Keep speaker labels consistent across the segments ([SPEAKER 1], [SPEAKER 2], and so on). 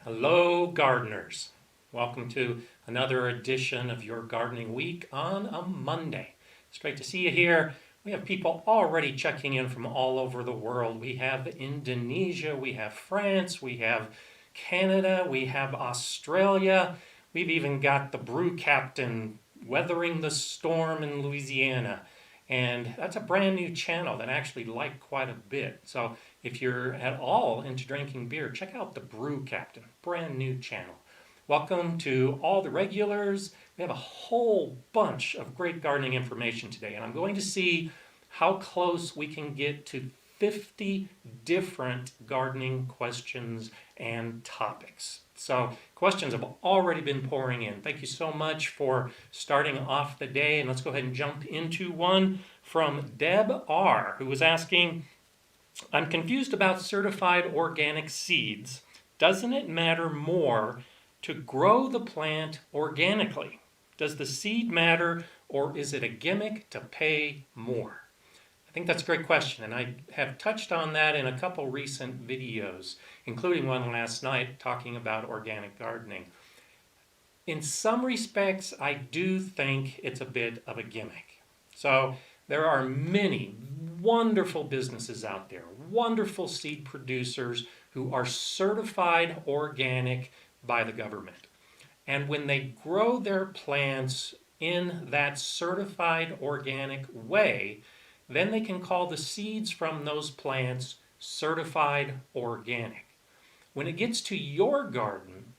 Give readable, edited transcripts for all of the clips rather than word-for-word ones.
[SPEAKER 1] Hello, gardeners. Welcome to another edition of your Gardening Week on a Monday. It's great to see you here. We have people already checking in from all over the world. We have Indonesia, we have France, we have Canada, we have Australia. We've even got the brew captain weathering the storm in Louisiana. And that's a brand new channel that I actually like quite a bit. So if you're at all into drinking beer, check out the Brew Captain, brand new channel. Welcome to all the regulars. We have a whole bunch of great gardening information today, and I'm going to see how close we can get to 50 different gardening questions and topics. So questions have already been pouring in. Thank you so much for starting off the day. And let's go ahead and jump into one from Deb R., who was asking, I'm confused about certified organic seeds. Doesn't it matter more to grow the plant organically? Does the seed matter, or is it a gimmick to pay more? I think that's a great question, and I have touched on that in a couple recent videos, including one last night talking about organic gardening. In some respects, I do think it's a bit of a gimmick. So there are many wonderful businesses out there, wonderful seed producers who are certified organic by the government. And when they grow their plants in that certified organic way, then they can call the seeds from those plants certified organic. When it gets to your garden,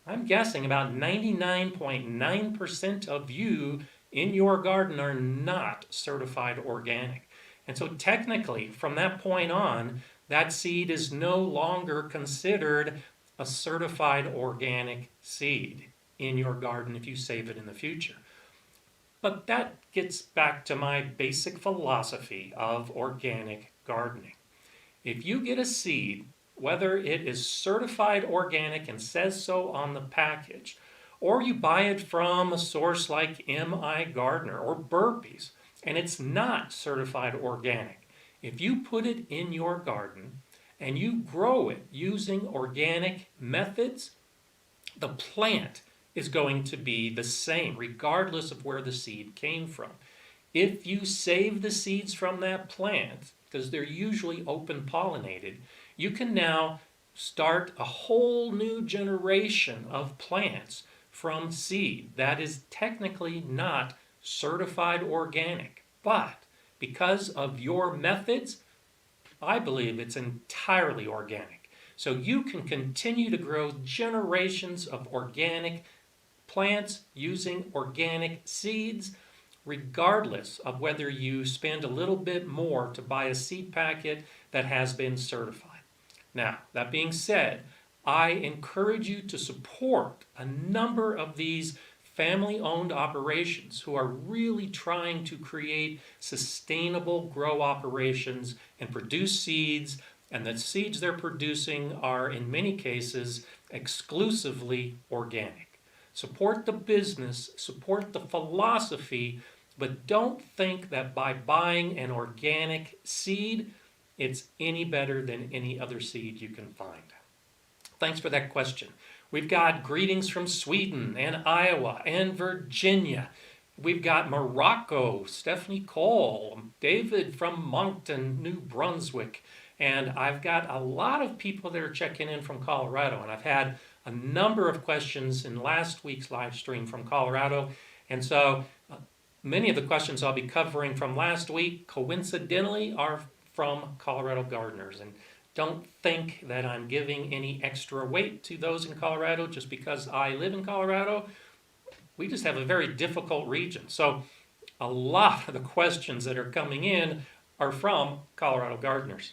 [SPEAKER 1] I'm guessing about 99.9% of you in your garden are not certified organic. And so technically, from that point on, that seed is no longer considered a certified organic seed in your garden if you save it in the future. But that gets back to my basic philosophy of organic gardening. If you get a seed, whether it is certified organic and says so on the package, or you buy it from a source like M.I. Gardener or Burpees, and it's not certified organic, if you put it in your garden and you grow it using organic methods, the plant is going to be the same, regardless of where the seed came from. If you save the seeds from that plant, because they're usually open pollinated, you can now start a whole new generation of plants from seed that is technically not certified organic. But because of your methods, I believe it's entirely organic. So you can continue to grow generations of organic plants using organic seeds, regardless of whether you spend a little bit more to buy a seed packet that has been certified. Now, that being said, I encourage you to support a number of these family-owned operations who are really trying to create sustainable grow operations and produce seeds, and the seeds they're producing are, in many cases, exclusively organic. Support the business, support the philosophy, but don't think that by buying an organic seed, it's any better than any other seed you can find. Thanks for that question. We've got greetings from Sweden and Iowa and Virginia. We've got Morocco, Stephanie Cole, David from Moncton, New Brunswick, and I've got a lot of people that are checking in from Colorado, and I've had a number of questions in last week's live stream from Colorado, and so many of the questions I'll be covering from last week, coincidentally, are from Colorado gardeners. And don't think that I'm giving any extra weight to those in Colorado just because I live in Colorado. We just have a very difficult region. So a lot of the questions that are coming in are from Colorado gardeners.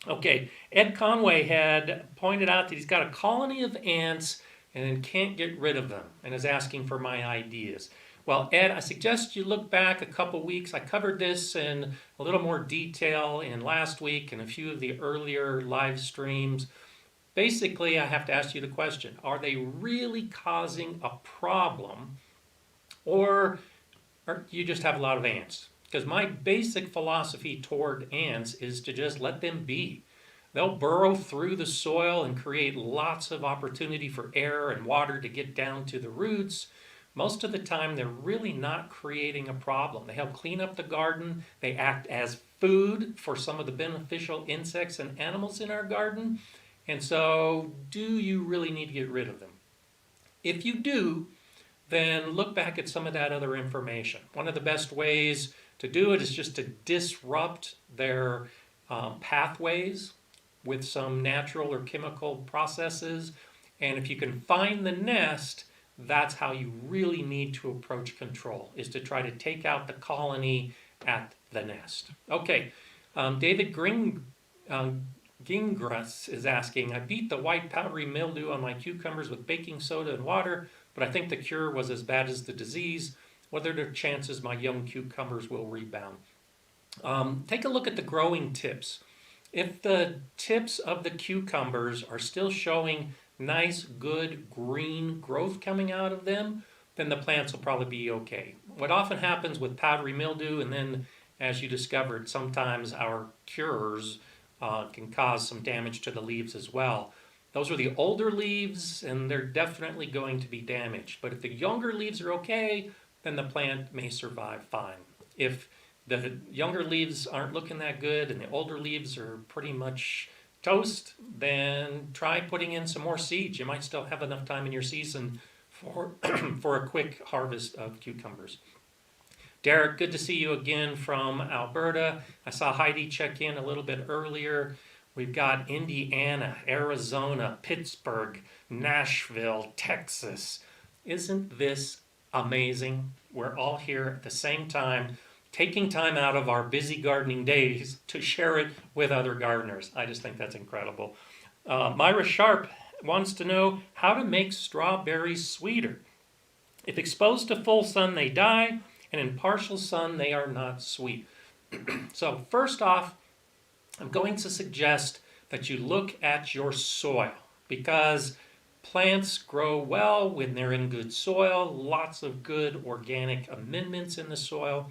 [SPEAKER 1] Okay, Ed Conway had pointed out that he's got a colony of ants and can't get rid of them and is asking for my ideas. Well, Ed, I suggest you look back a couple weeks. I covered this in a little more detail in last week and a few of the earlier live streams. Basically, I have to ask you the question, are they really causing a problem, or you just have a lot of ants? Because my basic philosophy toward ants is to just let them be. They'll burrow through the soil and create lots of opportunity for air and water to get down to the roots. Most of the time, they're really not creating a problem. They help clean up the garden. They act as food for some of the beneficial insects and animals in our garden. And so, do you really need to get rid of them? If you do, then look back at some of that other information. One of the best ways to do it is just to disrupt their pathways with some natural or chemical processes. And if you can find the nest, that's how you really need to approach control, is to try to take out the colony at the nest. Okay, David Gingras is asking, I beat the white powdery mildew on my cucumbers with baking soda and water, but I think the cure was as bad as the disease. What are the chances my young cucumbers will rebound? Take a look at the growing tips. If the tips of the cucumbers are still showing nice, good green growth coming out of them, then the plants will probably be okay. What often happens with powdery mildew, and then as you discovered, sometimes our cures can cause some damage to the leaves as well. Those are the older leaves, and they're definitely going to be damaged. But if the younger leaves are okay, then the plant may survive fine. If the younger leaves aren't looking that good and the older leaves are pretty much toast, then try putting in some more seeds. You might still have enough time in your season for, for a quick harvest of cucumbers. Derek, good to see you again from Alberta. I saw Heidi check in a little bit earlier. We've got Indiana, Arizona, Pittsburgh, Nashville, Texas. Isn't this amazing? We're all here at the same time, taking time out of our busy gardening days to share it with other gardeners. I just think that's incredible. Myra Sharp wants to know how to make strawberries sweeter. If exposed to full sun, they die, and in partial sun, they are not sweet. So first off, I'm going to suggest that you look at your soil, because plants grow well when they're in good soil, lots of good organic amendments in the soil,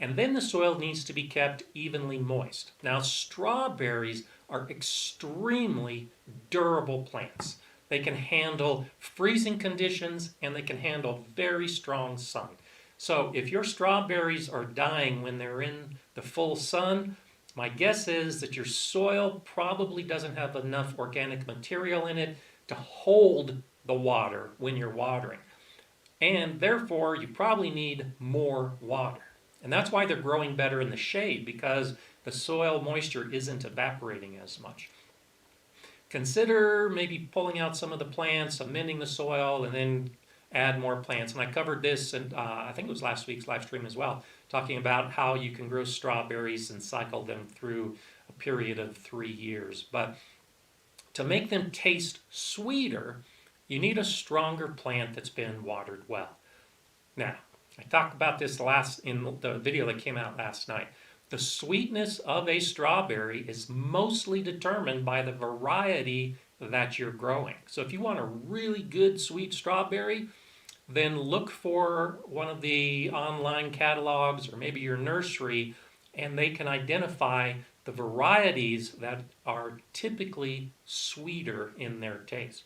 [SPEAKER 1] and then the soil needs to be kept evenly moist. Now, strawberries are extremely durable plants. They can handle freezing conditions and they can handle very strong sun. So if your strawberries are dying when they're in the full sun, my guess is that your soil probably doesn't have enough organic material in it to hold the water when you're watering. And therefore, you probably need more water. And that's why they're growing better in the shade, because the soil moisture isn't evaporating as much. Consider maybe pulling out some of the plants, amending the soil, and then add more plants. And I covered this, and I think it was last week's live stream as well, talking about how you can grow strawberries and cycle them through a period of 3 years. But to make them taste sweeter, you need a stronger plant that's been watered well. Now, I talked about this in the video that came out last night. The sweetness of a strawberry is mostly determined by the variety that you're growing. So if you want a really good sweet strawberry, then look for one of the online catalogs or maybe your nursery, and they can identify the varieties that are typically sweeter in their taste.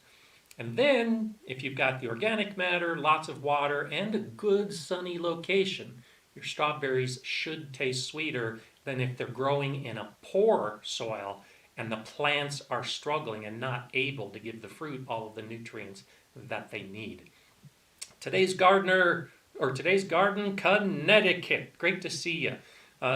[SPEAKER 1] And then, if you've got the organic matter, lots of water, and a good sunny location, your strawberries should taste sweeter than if they're growing in a poor soil and the plants are struggling and not able to give the fruit all of the nutrients that they need. Today's garden, Connecticut. Great to see you.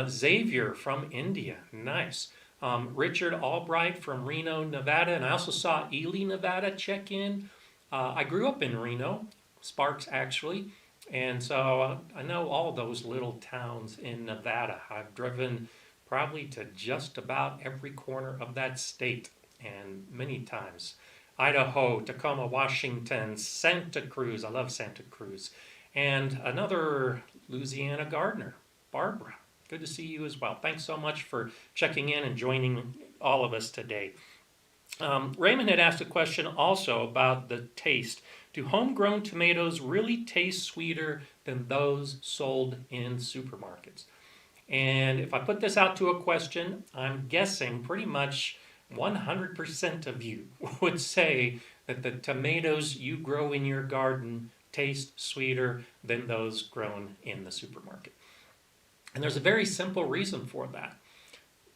[SPEAKER 1] Xavier from India. Nice. Richard Albright from Reno, Nevada. And I also saw Ely, Nevada check in. I grew up in Reno, Sparks actually. And so I know all those little towns in Nevada. I've driven probably to just about every corner of that state, and many times. Idaho, Tacoma, Washington, Santa Cruz. I love Santa Cruz. And another Louisiana gardener, Barbara. Good to see you as well. Thanks so much for checking in and joining all of us today. Raymond had asked a question also about the taste. Do homegrown tomatoes really taste sweeter than those sold in supermarkets? And if I put this out to a question, I'm guessing pretty much 100% of you would say that the tomatoes you grow in your garden taste sweeter than those grown in the supermarket. And there's a very simple reason for that.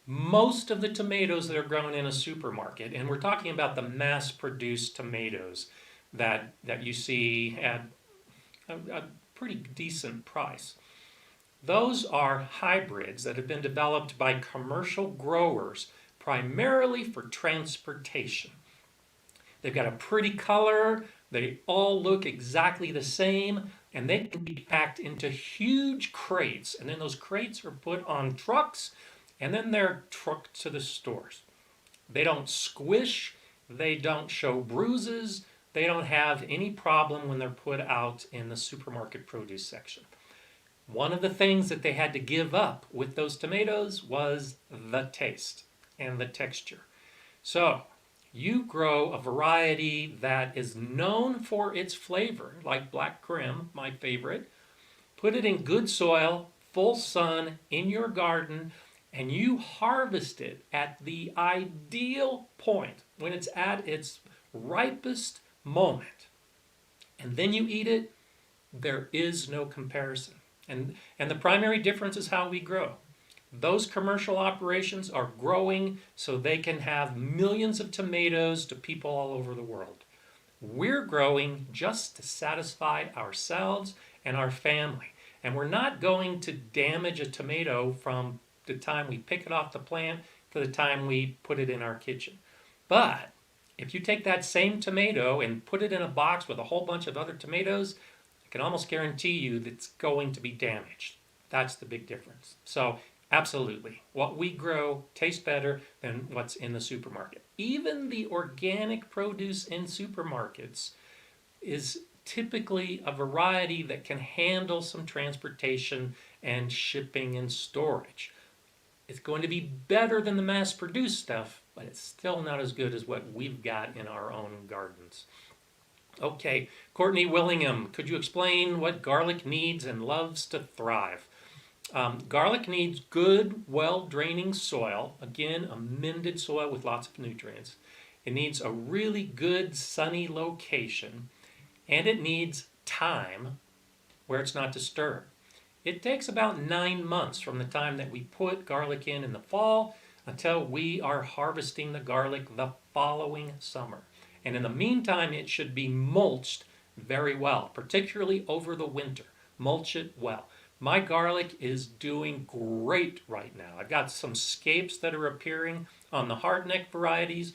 [SPEAKER 1] Most of the tomatoes that are grown in a supermarket, and we're talking about the mass-produced tomatoes that you see at a pretty decent price. Those are hybrids that have been developed by commercial growers primarily for transportation. They've got a pretty color, they all look exactly the same, and they can be packed into huge crates, and then those crates are put on trucks, and then they're trucked to the stores. They don't squish, they don't show bruises, they don't have any problem when they're put out in the supermarket produce section. One of the things that they had to give up with those tomatoes was the taste and the texture. So, you grow a variety that is known for its flavor, like black Krim, my favorite. Put it in good soil, full sun, in your garden, and you harvest it at the ideal point, when it's at its ripest moment. And then you eat it, there is no comparison. And the primary difference is how we grow. Those commercial operations are growing so they can have millions of tomatoes to people all over the world. We're growing just to satisfy ourselves and our family. And we're not going to damage a tomato from the time we pick it off the plant to the time we put it in our kitchen. But if you take that same tomato and put it in a box with a whole bunch of other tomatoes, I can almost guarantee you that it's going to be damaged. That's the big difference. So absolutely, what we grow tastes better than what's in the supermarket. Even the organic produce in supermarkets is typically a variety that can handle some transportation and shipping and storage. It's going to be better than the mass-produced stuff, but it's still not as good as what we've got in our own gardens. Okay, Courtney Willingham, could you explain what garlic needs and loves to thrive? Garlic needs good, well-draining soil. Again, amended soil with lots of nutrients. It needs a really good sunny location, and it needs time where it's not disturbed. It takes about 9 months from the time that we put garlic in the fall until we are harvesting the garlic the following summer. And in the meantime, it should be mulched very well, particularly over the winter. Mulch it well. My garlic is doing great right now. I've got some scapes that are appearing on the hardneck varieties.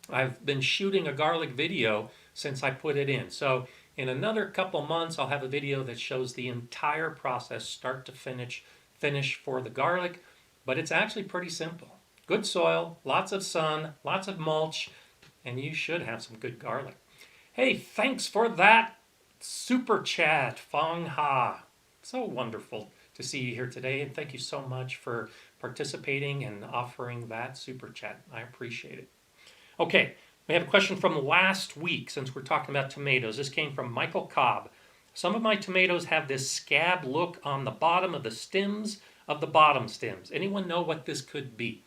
[SPEAKER 1] I've been shooting a garlic video since I put it in. So in another couple months, I'll have a video that shows the entire process, start to finish for the garlic. But it's actually pretty simple. Good soil, lots of sun, lots of mulch, and you should have some good garlic. Hey, thanks for that super chat, Fong Ha. So wonderful to see you here today, and thank you so much for participating and offering that super chat. I appreciate it. Okay, we have a question from last week since we're talking about tomatoes. This came from Michael Cobb. Some of my tomatoes have this scab look on the bottom of the stems of the bottom stems. Anyone know what this could be?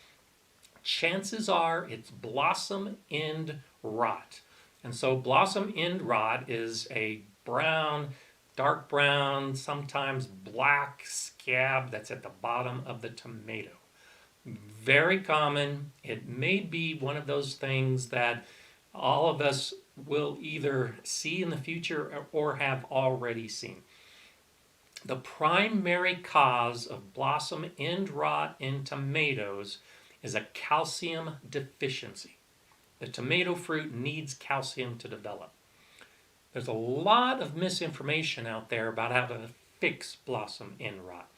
[SPEAKER 1] Chances are it's blossom end rot. And so blossom end rot is a brown, dark brown, sometimes black scab that's at the bottom of the tomato. Very common. It may be one of those things that all of us will either see in the future or have already seen. The primary cause of blossom end rot in tomatoes is a calcium deficiency. The tomato fruit needs calcium to develop. There's a lot of misinformation out there about how to fix blossom end rot.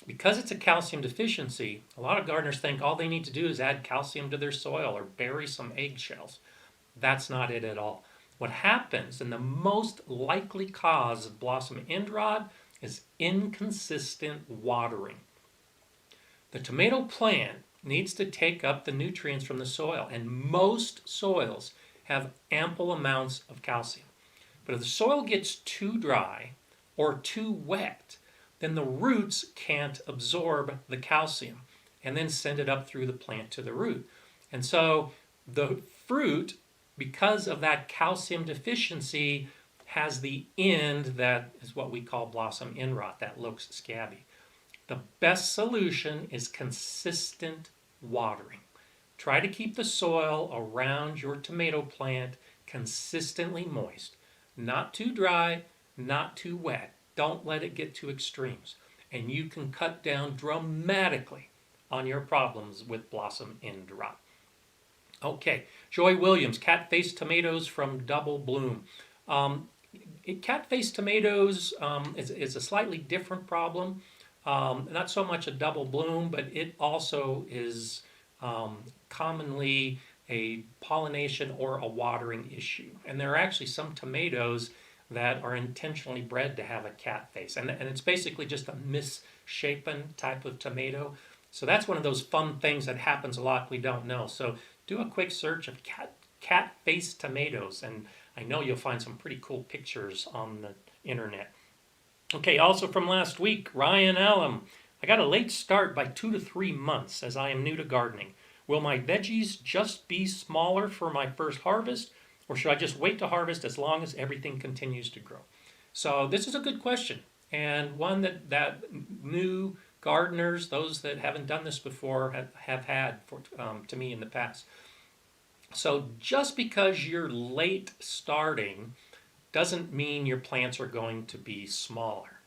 [SPEAKER 1] Because it's a calcium deficiency, a lot of gardeners think all they need to do is add calcium to their soil or bury some eggshells. That's not it at all. What happens, and the most likely cause of blossom end rot, is inconsistent watering. The tomato plant needs to take up the nutrients from the soil, and most soils have ample amounts of calcium. But if the soil gets too dry or too wet, then the roots can't absorb the calcium and then send it up through the plant to the root. And so the fruit, because of that calcium deficiency, has the end that is what we call blossom end rot, that looks scabby. The best solution is consistent watering. Try to keep the soil around your tomato plant consistently moist. Not too dry, not too wet. Don't let it get to extremes. And you can cut down dramatically on your problems with blossom end rot. Okay, Joy Williams, Catface Tomatoes from Double Bloom. Catface tomatoes is a slightly different problem. Not so much a double bloom, but it also is commonly a pollination or a watering issue. And there are actually some tomatoes that are intentionally bred to have a cat face. And it's basically just a misshapen type of tomato. So that's one of those fun things that happens a lot we don't know. So do a quick search of cat face tomatoes, and I know you'll find some pretty cool pictures on the internet. Okay, also from last week, Ryan Allen. I got a late start by 2 to 3 months as I am new to gardening. Will my veggies just be smaller for my first harvest, or should I just wait to harvest as long as everything continues to grow? So this is a good question, and one that new gardeners, those that haven't done this before, have had to me in the past. So just because you're late starting doesn't mean your plants are going to be smaller.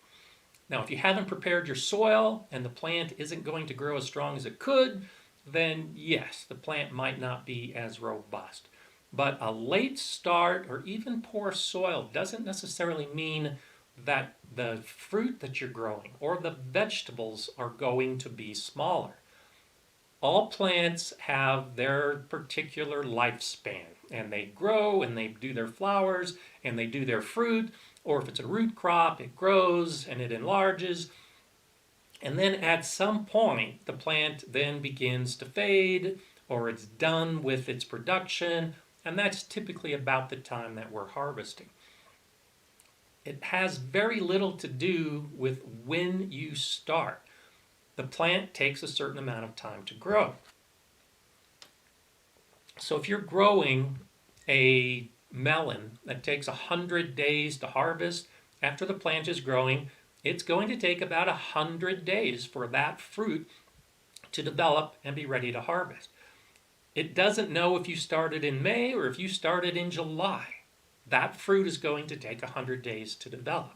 [SPEAKER 1] Now, if you haven't prepared your soil and the plant isn't going to grow as strong as it could, then yes, the plant might not be as robust. But a late start or even poor soil doesn't necessarily mean that the fruit that you're growing or the vegetables are going to be smaller. All plants have their particular lifespan, and they grow and they do their flowers and they do their fruit, or if it's a root crop, it grows and it enlarges. And then at some point, the plant then begins to fade or it's done with its production, and that's typically about the time that we're harvesting. It has very little to do with when you start. The plant takes a certain amount of time to grow. So if you're growing a melon that takes 100 days to harvest, after the plant is growing, it's going to take about 100 days for that fruit to develop and be ready to harvest. It doesn't know if you started in May or if you started in July. That fruit is going to take 100 days to develop.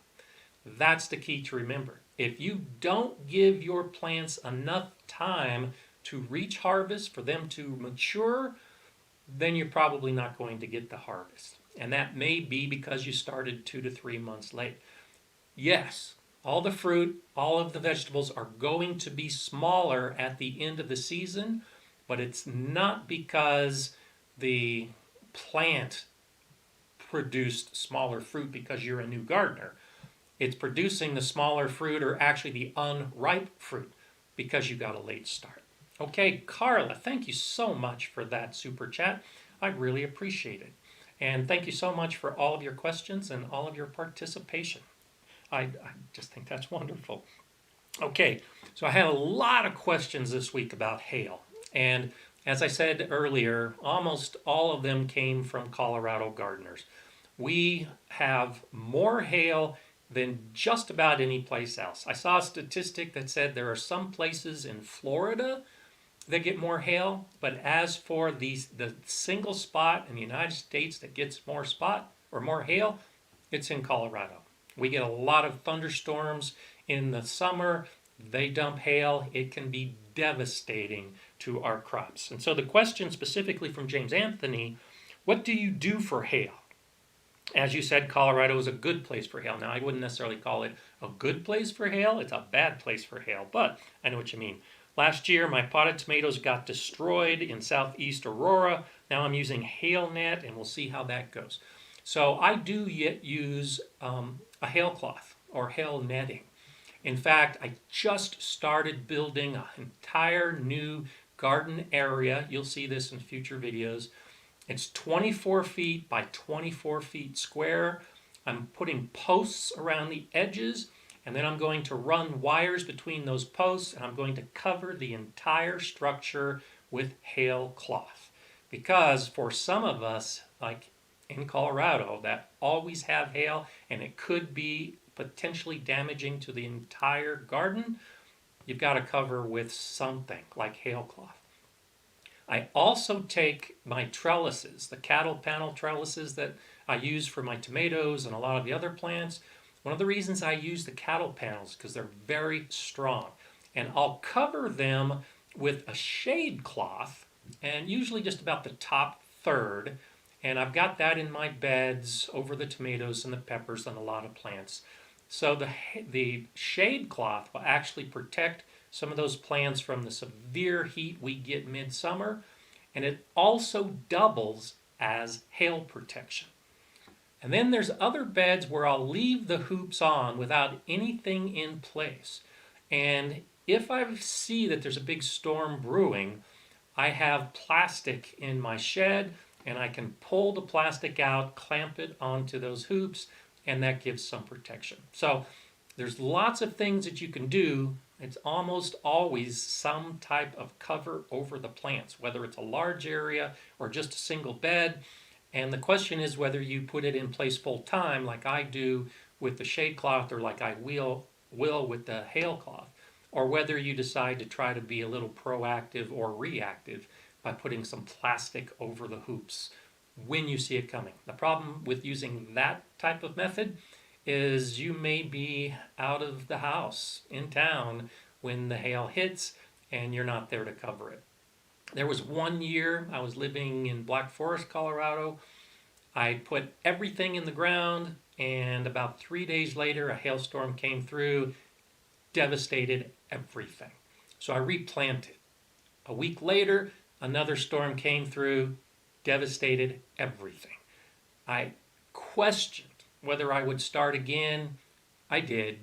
[SPEAKER 1] That's the key to remember. If you don't give your plants enough time to reach harvest, for them to mature, then you're probably not going to get the harvest. And that may be because you started 2 to 3 months late. Yes, all the fruit, all of the vegetables are going to be smaller at the end of the season, but it's not because the plant produced smaller fruit because you're a new gardener. It's producing the smaller fruit, or actually the unripe fruit, because you got a late start. Okay, Carla, thank you so much for that super chat. I really appreciate it. And thank you so much for all of your questions and all of your participation. I just think that's wonderful. Okay, so I had a lot of questions this week about hail. And as I said earlier, almost all of them came from Colorado gardeners. We have more hail than just about any place else. I saw a statistic that said there are some places in Florida that get more hail, but as for the single spot in the United States that gets more hail, it's in Colorado. We get a lot of thunderstorms in the summer. They dump hail. It can be devastating to our crops. And so the question specifically from James Anthony, what do you do for hail? As you said, Colorado is a good place for hail. Now, I wouldn't necessarily call it a good place for hail. It's a bad place for hail, but I know what you mean. Last year, my potted tomatoes got destroyed in southeast Aurora. Now I'm using hail net, and we'll see how that goes. So I do use a hail cloth or hail netting. In fact, I just started building an entire new garden area. You'll see this in future videos. It's 24 feet by 24 feet square. I'm putting posts around the edges, and then I'm going to run wires between those posts, and I'm going to cover the entire structure with hail cloth. because for some of us, like in Colorado, that always have hail and it could be potentially damaging to the entire garden, you've got to cover with something like hail cloth. I also take my trellises, the cattle panel trellises that I use for my tomatoes and a lot of the other plants. One of the reasons I use the cattle panels because they're very strong. And I'll cover them with a shade cloth, and usually just about the top third. And I've got that in my beds over the tomatoes and the peppers and a lot of plants. So the shade cloth will actually protect some of those plants from the severe heat we get midsummer, and it also doubles as hail protection. And then there's other beds where I'll leave the hoops on without anything in place. And if I see that there's a big storm brewing, I have plastic in my shed and I can pull the plastic out, clamp it onto those hoops, and that gives some protection. So there's lots of things that you can do. It's almost always some type of cover over the plants, whether it's a large area or just a single bed. And the question is whether you put it in place full time like I do with the shade cloth or like I will with the hail cloth, or whether you decide to try to be a little proactive or reactive by putting some plastic over the hoops when you see it coming. The problem with using that type of method is you may be out of the house in town when the hail hits and you're not there to cover it. There was one year I was living in Black Forest, Colorado. I put everything in the ground, and about 3 days later a hailstorm came through, devastated everything. So I replanted. A week later, another storm came through, devastated everything. I questioned whether I would start again. I did.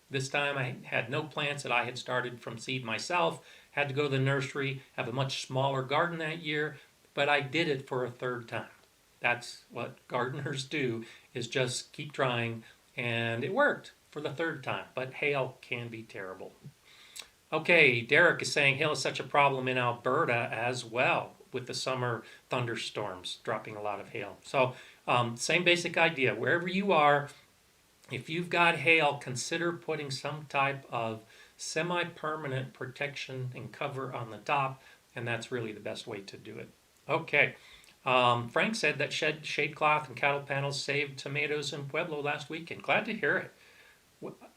[SPEAKER 1] This time I had no plants that I had started from seed myself, had to go to the nursery, have a much smaller garden that year, but I did it for a third time. That's what gardeners do, is just keep trying, and it worked for the third time, but hail can be terrible. Okay, Derek is saying hail is such a problem in Alberta as well, with the summer thunderstorms dropping a lot of hail. So same basic idea. Wherever you are, if you've got hail, consider putting some type of semi-permanent protection and cover on the top, and that's really the best way to do it. Okay, Frank said that shade cloth and cattle panels saved tomatoes in Pueblo last weekend. Glad to hear it.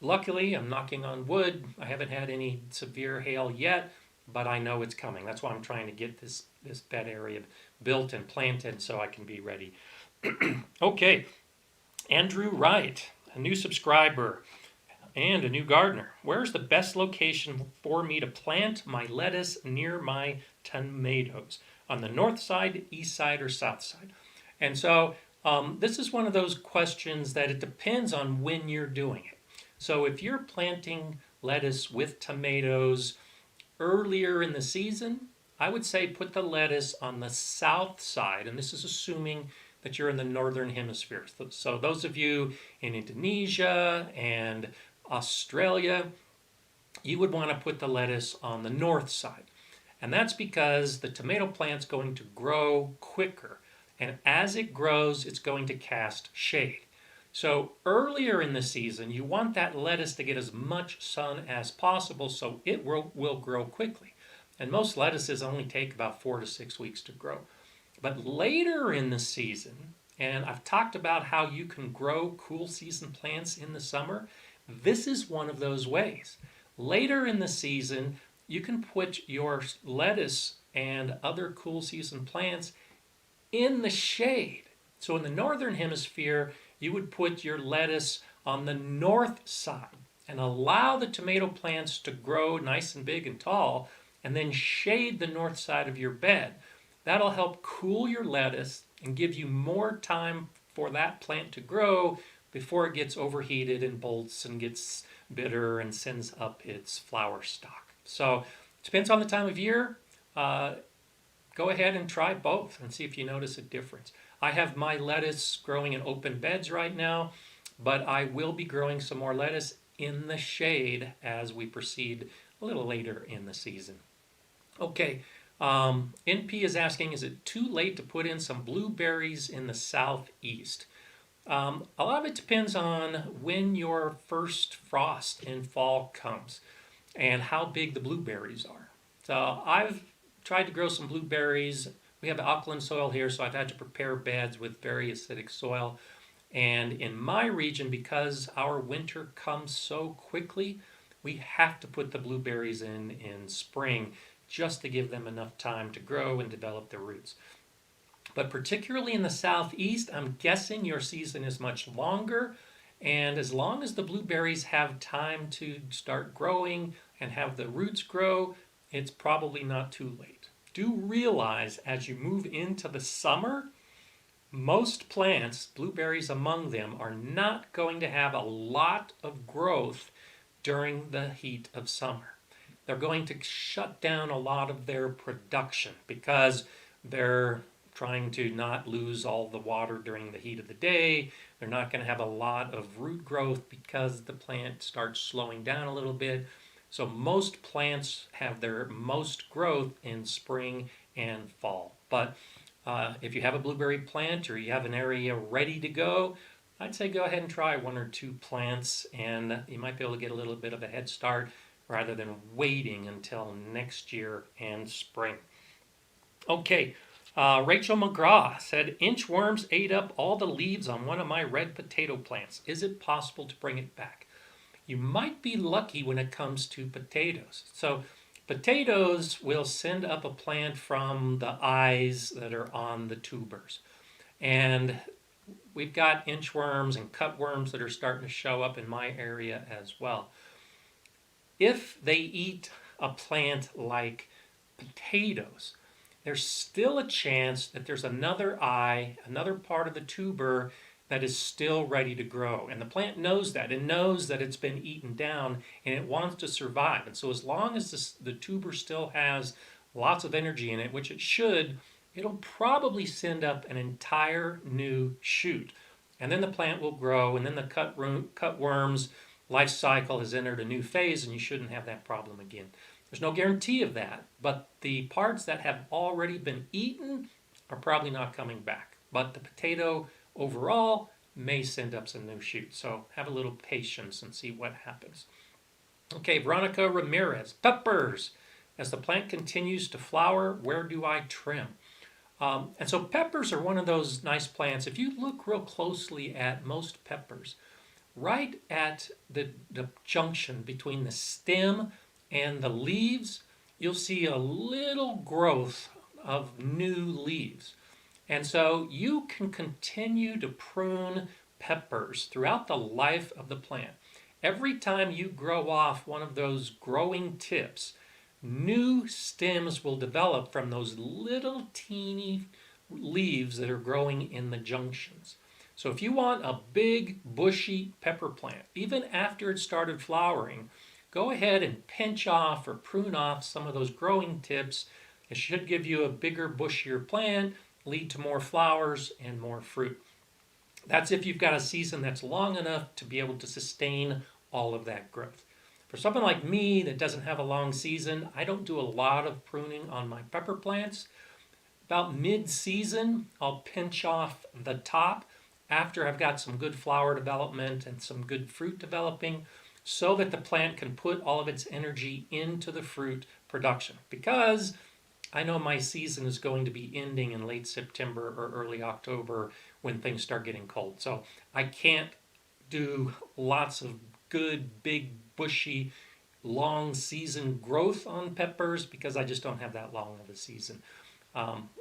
[SPEAKER 1] Luckily, I'm knocking on wood. I haven't had any severe hail yet, but I know it's coming. That's why I'm trying to get this bed area built and planted so I can be ready. Okay, Andrew Wright, a new subscriber and a new gardener. Where's the best location for me to plant my lettuce near my tomatoes? On the north side, east side, or south side? And so this is one of those questions that it depends on when you're doing it. So if you're planting lettuce with tomatoes earlier in the season, I would say put the lettuce on the south side, and this is assuming that you're in the northern hemisphere. So those of you in Indonesia and Australia, you would want to put the lettuce on the north side. And that's because the tomato plant's going to grow quicker. And as it grows, it's going to cast shade. So earlier in the season, you want that lettuce to get as much sun as possible so it will grow quickly. And most lettuces only take about 4 to 6 weeks to grow. But later in the season, and I've talked about how you can grow cool season plants in the summer, this is one of those ways. Later in the season, you can put your lettuce and other cool season plants in the shade. So in the northern hemisphere, you would put your lettuce on the north side and allow the tomato plants to grow nice and big and tall, and then shade the north side of your bed. That'll help cool your lettuce and give you more time for that plant to grow before it gets overheated and bolts and gets bitter and sends up its flower stalk. So it depends on the time of year. Go ahead and try both and see if you notice a difference. I have my lettuce growing in open beds right now, but I will be growing some more lettuce in the shade as we proceed a little later in the season. Okay, NP is asking, is it too late to put in some blueberries in the southeast? A lot of it depends on when your first frost in fall comes and how big the blueberries are. So I've tried to grow some blueberries. We have alkaline soil here, so I've had to prepare beds with very acidic soil. And in my region, because our winter comes so quickly, we have to put the blueberries in spring just to give them enough time to grow and develop their roots. But particularly in the southeast, I'm guessing your season is much longer. And as long as the blueberries have time to start growing and have the roots grow, it's probably not too late. Do realize as you move into the summer, most plants, blueberries among them, are not going to have a lot of growth during the heat of summer. They're going to shut down a lot of their production because they're trying to not lose all the water during the heat of the day. They're not going to have a lot of root growth because the plant starts slowing down a little bit. So most plants have their most growth in spring and fall. But if you have a blueberry plant or you have an area ready to go, I'd say go ahead and try one or two plants, and you might be able to get a little bit of a head start rather than waiting until next year and spring. Okay, Rachel McGraw said, inchworms ate up all the leaves on one of my red potato plants. Is it possible to bring it back? You might be lucky when it comes to potatoes. So potatoes will send up a plant from the eyes that are on the tubers. And we've got inchworms and cutworms that are starting to show up in my area as well. If they eat a plant like potatoes, there's still a chance that there's another eye, another part of the tuber that is still ready to grow. And the plant knows that. It knows that it's been eaten down and it wants to survive. And so as long as the tuber still has lots of energy in it, which it should, it'll probably send up an entire new shoot. And then the plant will grow, and then the cutworm's life cycle has entered a new phase, and you shouldn't have that problem again. There's no guarantee of that, but the parts that have already been eaten are probably not coming back. But the potato overall may send up some new shoots. So have a little patience and see what happens. Okay, Veronica Ramirez, peppers. As the plant continues to flower, where do I trim? And so peppers are one of those nice plants. If you look real closely at most peppers, right at the junction between the stem and the leaves, you'll see a little growth of new leaves. And so you can continue to prune peppers throughout the life of the plant. Every time you grow off one of those growing tips, new stems will develop from those little teeny leaves that are growing in the junctions. So if you want a big bushy pepper plant, even after it started flowering, go ahead and pinch off or prune off some of those growing tips. It should give you a bigger, bushier plant, lead to more flowers and more fruit. That's if you've got a season that's long enough to be able to sustain all of that growth. For someone like me that doesn't have a long season, I don't do a lot of pruning on my pepper plants. About mid-season, I'll pinch off the top after I've got some good flower development and some good fruit developing, so that the plant can put all of its energy into the fruit production. Because I know my season is going to be ending in late September or early October when things start getting cold. So I can't do lots of good, big, bushy, long season growth on peppers because I just don't have that long of a season.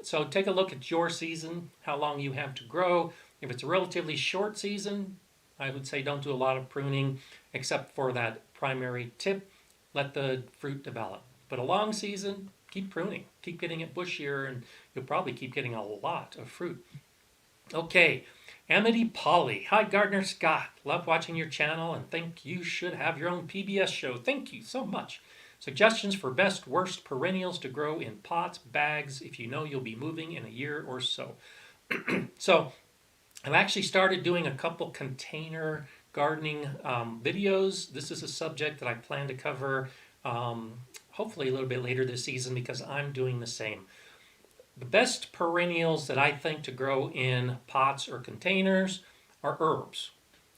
[SPEAKER 1] So take a look at your season, how long you have to grow. If it's a relatively short season, I would say don't do a lot of pruning except for that primary tip. Let the fruit develop. But a long season, keep pruning. Keep getting it bushier, and you'll probably keep getting a lot of fruit. Okay, Amity Polly. Hi, Gardener Scott. Love watching your channel and think you should have your own PBS show. Thank you so much. Suggestions for best, worst perennials to grow in pots, bags, if you know you'll be moving in a year or so. So I've actually started doing a couple container gardening videos. This is a subject that I plan to cover hopefully a little bit later this season because I'm doing the same. The best perennials that I think to grow in pots or containers are herbs.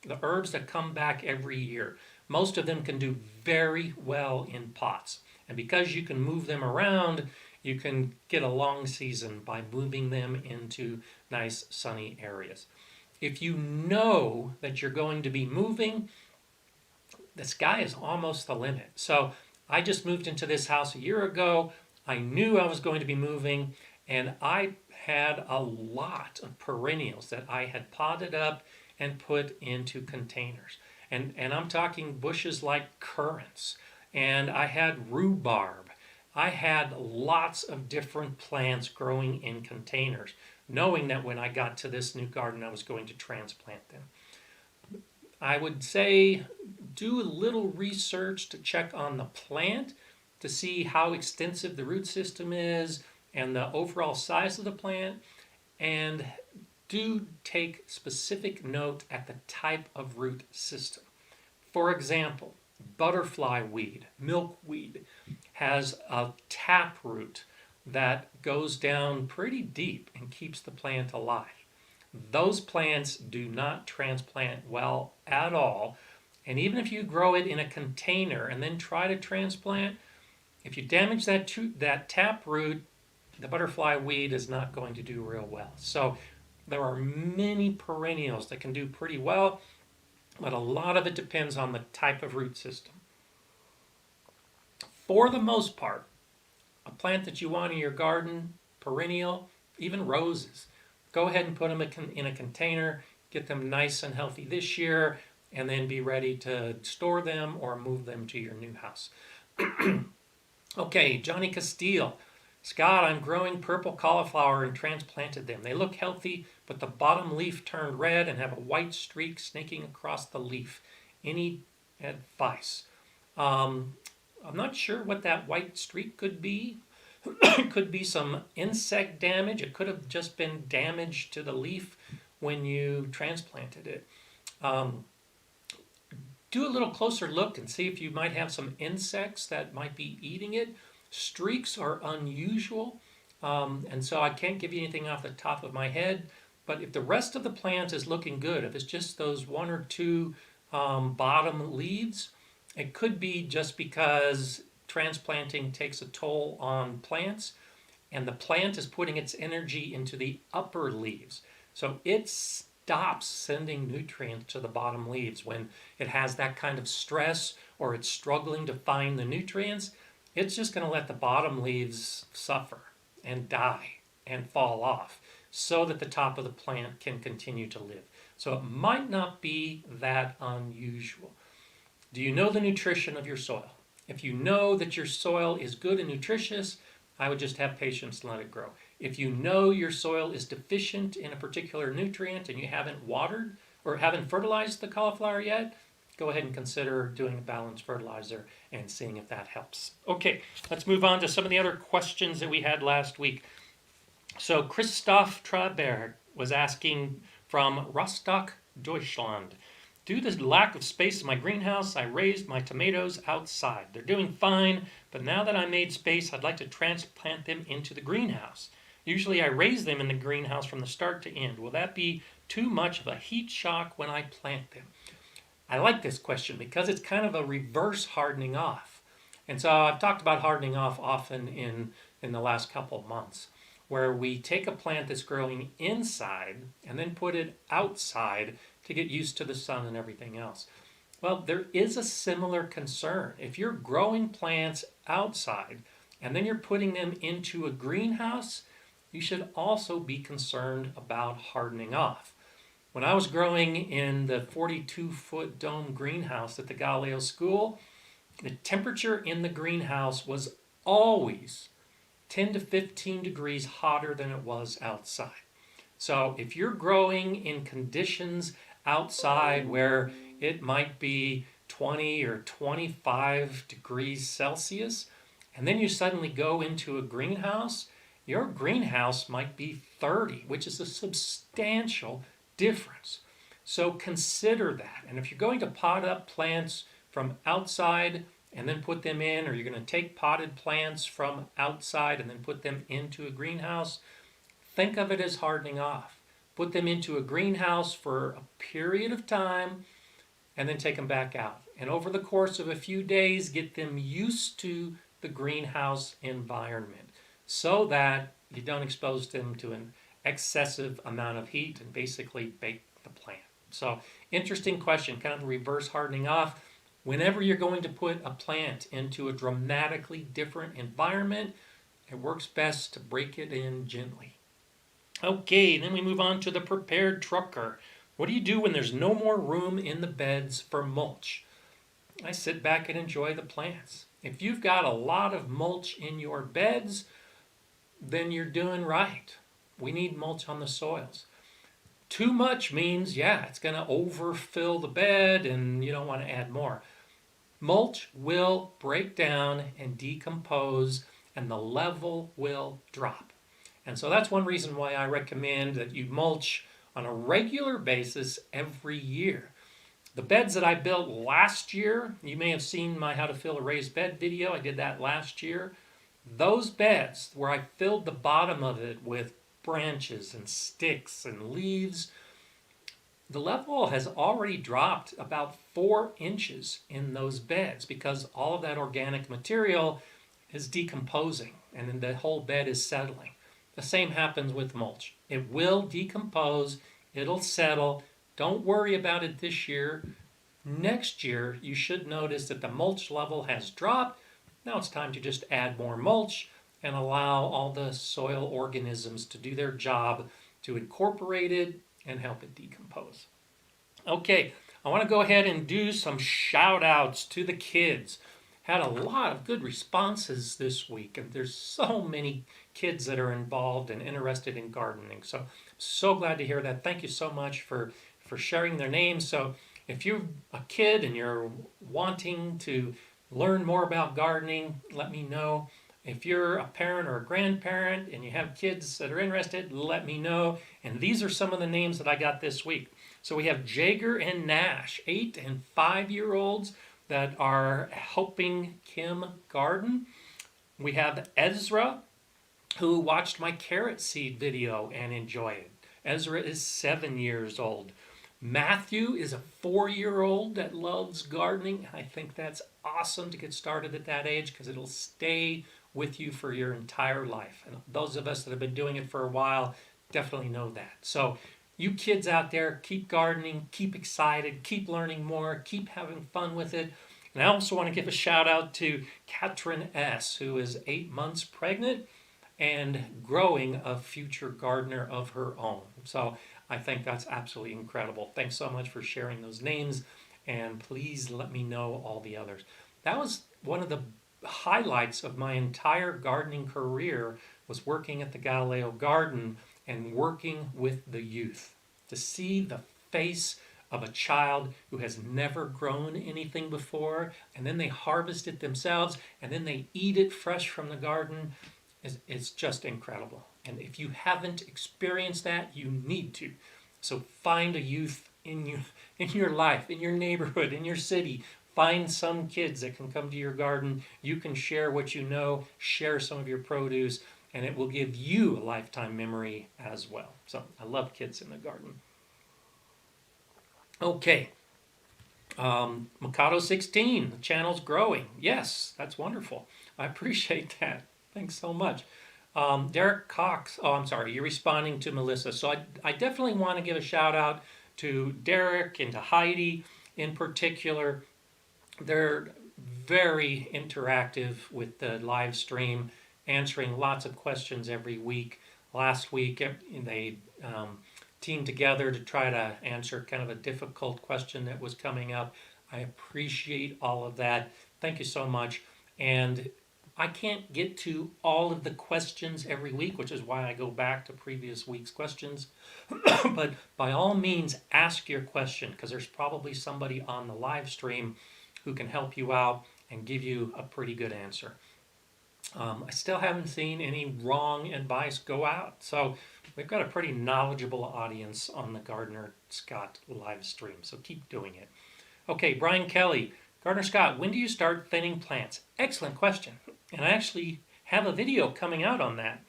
[SPEAKER 1] The herbs that come back every year. Most of them can do very well in pots. And because you can move them around, you can get a long season by moving them into nice sunny areas. If you know that you're going to be moving, the sky is almost the limit. So I just moved into this house a year ago. I knew I was going to be moving, and I had a lot of perennials that I had potted up and put into containers. And I'm talking bushes like currants, and I had rhubarb. I had lots of different plants growing in containers, knowing that when I got to this new garden, I was going to transplant them. I would say do a little research to check on the plant to see how extensive the root system is and the overall size of the plant, and do take specific note at the type of root system. For example, butterfly weed, milkweed, has a tap root that goes down pretty deep and keeps the plant alive. Those plants do not transplant well at all. And even if you grow it in a container and then try to transplant, if you damage that tap root, the butterfly weed is not going to do real well. So there are many perennials that can do pretty well, but a lot of it depends on the type of root system. For the most part, a plant that you want in your garden, perennial, even roses, go ahead and put them in a container, get them nice and healthy this year, and then be ready to store them or move them to your new house. Okay, Johnny Castile. Scott, I'm growing purple cauliflower and transplanted them. They look healthy, but the bottom leaf turned red and have a white streak snaking across the leaf. Any advice? I'm not sure what that white streak could be. It could be some insect damage. It could have just been damage to the leaf when you transplanted it. Do a little closer look and see if you might have some insects that might be eating it. Streaks are unusual, and so I can't give you anything off the top of my head, but if the rest of the plant is looking good, if it's just those one or two bottom leaves, it could be just because transplanting takes a toll on plants, and the plant is putting its energy into the upper leaves. So it stops sending nutrients to the bottom leaves when it has that kind of stress or it's struggling to find the nutrients. It's just going to let the bottom leaves suffer and die and fall off so that the top of the plant can continue to live. So it might not be that unusual. Do you know the nutrition of your soil? If you know that your soil is good and nutritious, I would just have patience and let it grow. If you know your soil is deficient in a particular nutrient and you haven't watered or haven't fertilized the cauliflower yet, go ahead and consider doing a balanced fertilizer and seeing if that helps. Okay, let's move on to some of the other questions that we had last week. So Christoph Traberg was asking from Rostock, Deutschland. Due to the lack of space in my greenhouse, I raised my tomatoes outside. They're doing fine, but now that I made space, I'd like to transplant them into the greenhouse. Usually I raise them in the greenhouse from the start to end. Will that be too much of a heat shock when I plant them? I like this question because it's kind of a reverse hardening off. And so I've talked about hardening off often in the last couple of months, where we take a plant that's growing inside and then put it outside to get used to the sun and everything else. Well, there is a similar concern. If you're growing plants outside and then you're putting them into a greenhouse, you should also be concerned about hardening off. When I was growing in the 42-foot dome greenhouse at the Galileo School, the temperature in the greenhouse was always 10 to 15 degrees hotter than it was outside. So if you're growing in conditions outside where it might be 20 or 25 degrees Celsius, and then you suddenly go into a greenhouse, your greenhouse might be 30, which is a substantial difference. So consider that. And if you're going to pot up plants from outside, and then put them in, or you're going to take potted plants from outside and then put them into a greenhouse, think of it as hardening off. Put them into a greenhouse for a period of time and then take them back out. And over the course of a few days, get them used to the greenhouse environment so that you don't expose them to an excessive amount of heat and basically bake the plant. So, interesting question, kind of reverse hardening off. Whenever you're going to put a plant into a dramatically different environment, it works best to break it in gently. Okay, then we move on to the prepared trucker. What do you do when there's no more room in the beds for mulch? I sit back and enjoy the plants. If you've got a lot of mulch in your beds, then you're doing right. We need mulch on the soils. Too much means, yeah, it's going to overfill the bed and you don't want to add more. Mulch will break down and decompose and the level will drop. And so that's one reason why I recommend that you mulch on a regular basis every year. The beds that I built last year, you may have seen my How to Fill a Raised Bed video. I did that last year. Those beds where I filled the bottom of it with branches and sticks and leaves, the level has already dropped about 4 inches in those beds because all of that organic material is decomposing and then the whole bed is settling. The same happens with mulch. It will decompose, it'll settle. Don't worry about it this year. Next year, you should notice that the mulch level has dropped. Now it's time to just add more mulch and allow all the soil organisms to do their job to incorporate it and help it decompose. Okay, I want to go ahead and do some shout outs to the kids. Had a lot of good responses this week, and there's so many kids that are involved and interested in gardening. So glad to hear that. Thank you so much for sharing their names. So if you're a kid and you're wanting to learn more about gardening, let me know. If you're a parent or a grandparent and you have kids that are interested, let me know. And these are some of the names that I got this week. So we have JAEGER and NASH, 8 and 5-year-olds that are helping Kim garden. We have EZRA, who watched my carrot seed video and enjoyed it. EZRA is 7 years old. Matthew is a 4-year-old that loves gardening. I think that's awesome to get started at that age because it'll stay with you for your entire life. And those of us that have been doing it for a while definitely know that. So you kids out there, keep gardening, keep excited, keep learning more, keep having fun with it. And I also want to give a shout out to KATRIN S., who is 8 months pregnant and growing a future gardener of her own. So I think that's absolutely incredible. Thanks so much for sharing those names, and please let me know all the others. That was one of the highlights of my entire gardening career, was working at the Galileo Garden and working with the youth. To see the face of a child who has never grown anything before, and then they harvest it themselves, and then they eat it fresh from the garden, it's just incredible. And if you haven't experienced that, you need to. So find a youth in your life, in your neighborhood, in your city. Find some kids that can come to your garden. You can share what you know, share some of your produce, and it will give you a lifetime memory as well. So I love kids in the garden. Okay. Mikado 16, the channel's growing. Yes, that's wonderful. I appreciate that. Thanks so much. Derek Cox, I'm sorry, you're responding to Melissa. So I definitely want to give a shout out to Derek and to Heidi in particular. They're very interactive with the live stream, answering lots of questions every week. Last week, they teamed together to try to answer kind of a difficult question that was coming up. I appreciate all of that. Thank you so much. And I can't get to all of the questions every week, which is why I go back to previous week's questions. But by all means, ask your question, because there's probably somebody on the live stream who can help you out and give you a pretty good answer. I still haven't seen any wrong advice go out. So we've got a pretty knowledgeable audience on the Gardener Scott live stream. So keep doing it. Okay, Brian Kelly. Gardner Scott, when do you start thinning plants? Excellent question. And I actually have a video coming out on that.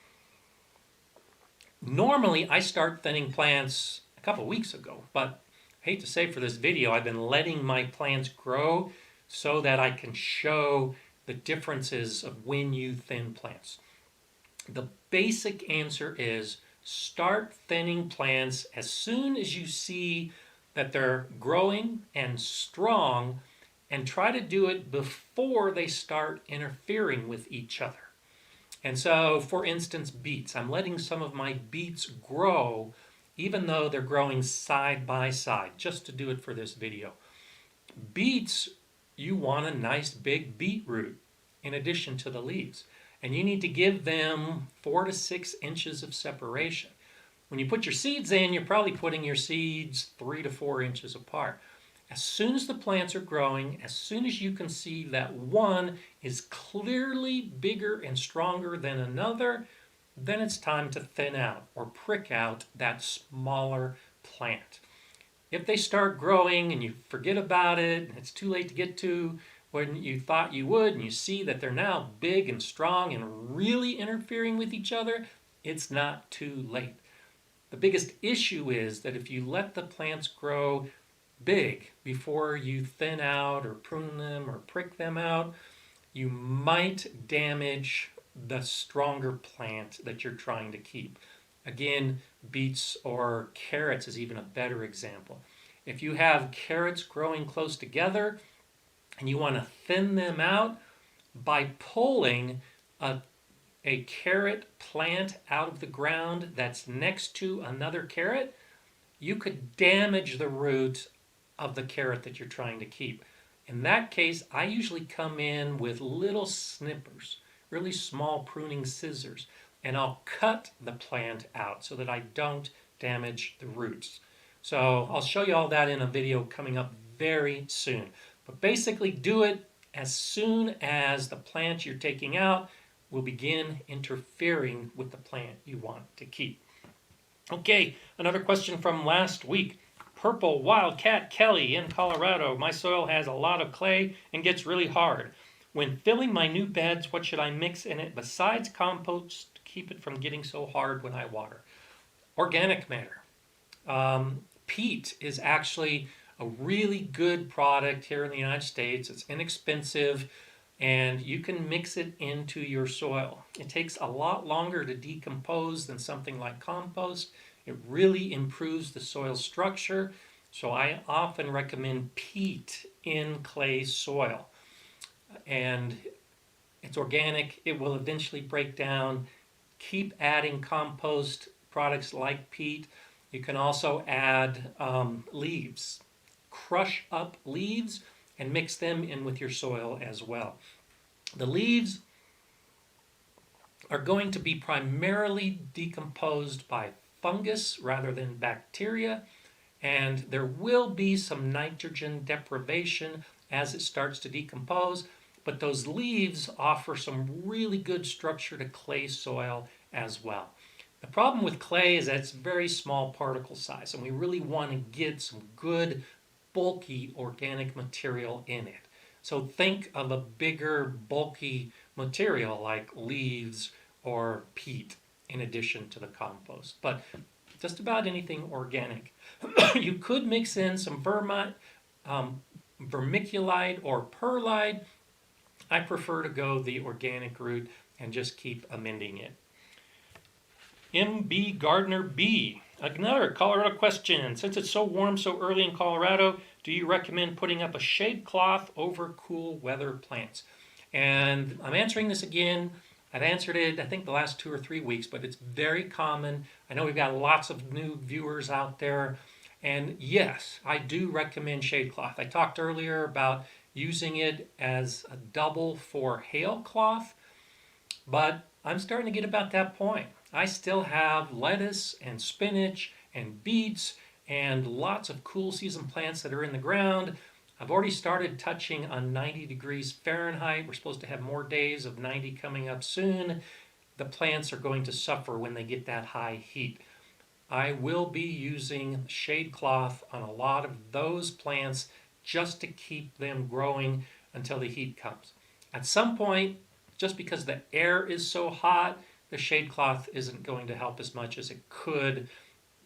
[SPEAKER 1] Normally, I start thinning plants a couple weeks ago, but I hate to say for this video, I've been letting my plants grow so that I can show the differences of when you thin plants. The basic answer is start thinning plants as soon as you see that they're growing and strong, and try to do it before they start interfering with each other. And so, for instance, beets. I'm letting some of my beets grow even though they're growing side by side, just to do it for this video. Beets, you want a nice big beetroot in addition to the leaves. And you need to give them 4 to 6 inches of separation. When you put your seeds in, you're probably putting your seeds 3 to 4 inches apart. As soon as the plants are growing, as soon as you can see that one is clearly bigger and stronger than another, then it's time to thin out or prick out that smaller plant. If they start growing and you forget about it, and it's too late to get to when you thought you would, and you see that they're now big and strong and really interfering with each other, it's not too late. The biggest issue is that if you let the plants grow big before you thin out or prune them or prick them out, you might damage the stronger plant that you're trying to keep. Again, beets or carrots is even a better example. If you have carrots growing close together and you want to thin them out by pulling a carrot plant out of the ground that's next to another carrot, you could damage the root of the carrot that you're trying to keep. In that case, I usually come in with little snippers, really small pruning scissors, and I'll cut the plant out so that I don't damage the roots. So I'll show you all that in a video coming up very soon. But basically do it as soon as the plant you're taking out will begin interfering with the plant you want to keep. Okay, another question from last week. Purple Wildcat Kelly in Colorado. My soil has a lot of clay and gets really hard. When filling my new beds, what should I mix in it besides compost to keep it from getting so hard when I water? Organic matter. Peat is actually a really good product here in the United States. It's inexpensive and you can mix it into your soil. It takes a lot longer to decompose than something like compost. It really improves the soil structure, so I often recommend peat in clay soil. And it's organic, it will eventually break down. Keep adding compost products like peat. You can also add leaves. Crush up leaves and mix them in with your soil as well. The leaves are going to be primarily decomposed by fungus rather than bacteria, and there will be some nitrogen deprivation as it starts to decompose, but those leaves offer some really good structure to clay soil as well. The problem with clay is that it's very small particle size, and we really want to get some good bulky organic material in it. So think of a bigger bulky material like leaves or peat in addition to the compost, but just about anything organic. You could mix in some vermiculite or perlite. I prefer to go the organic route and just keep amending it. MB Gardner B. Another Colorado question. Since it's so warm so early in Colorado, do you recommend putting up a shade cloth over cool weather plants? And I'm answering this again. I've answered it, I think, the last 2 or 3 weeks, but it's very common. I know we've got lots of new viewers out there. And yes, I do recommend shade cloth. I talked earlier about using it as a double for hail cloth, but I'm starting to get about that point. I still have lettuce and spinach and beets and lots of cool season plants that are in the ground. I've already started touching on 90 degrees Fahrenheit. We're supposed to have more days of 90 coming up soon. The plants are going to suffer when they get that high heat. I will be using shade cloth on a lot of those plants just to keep them growing until the heat comes. At some point, just because the air is so hot, the shade cloth isn't going to help as much as it could.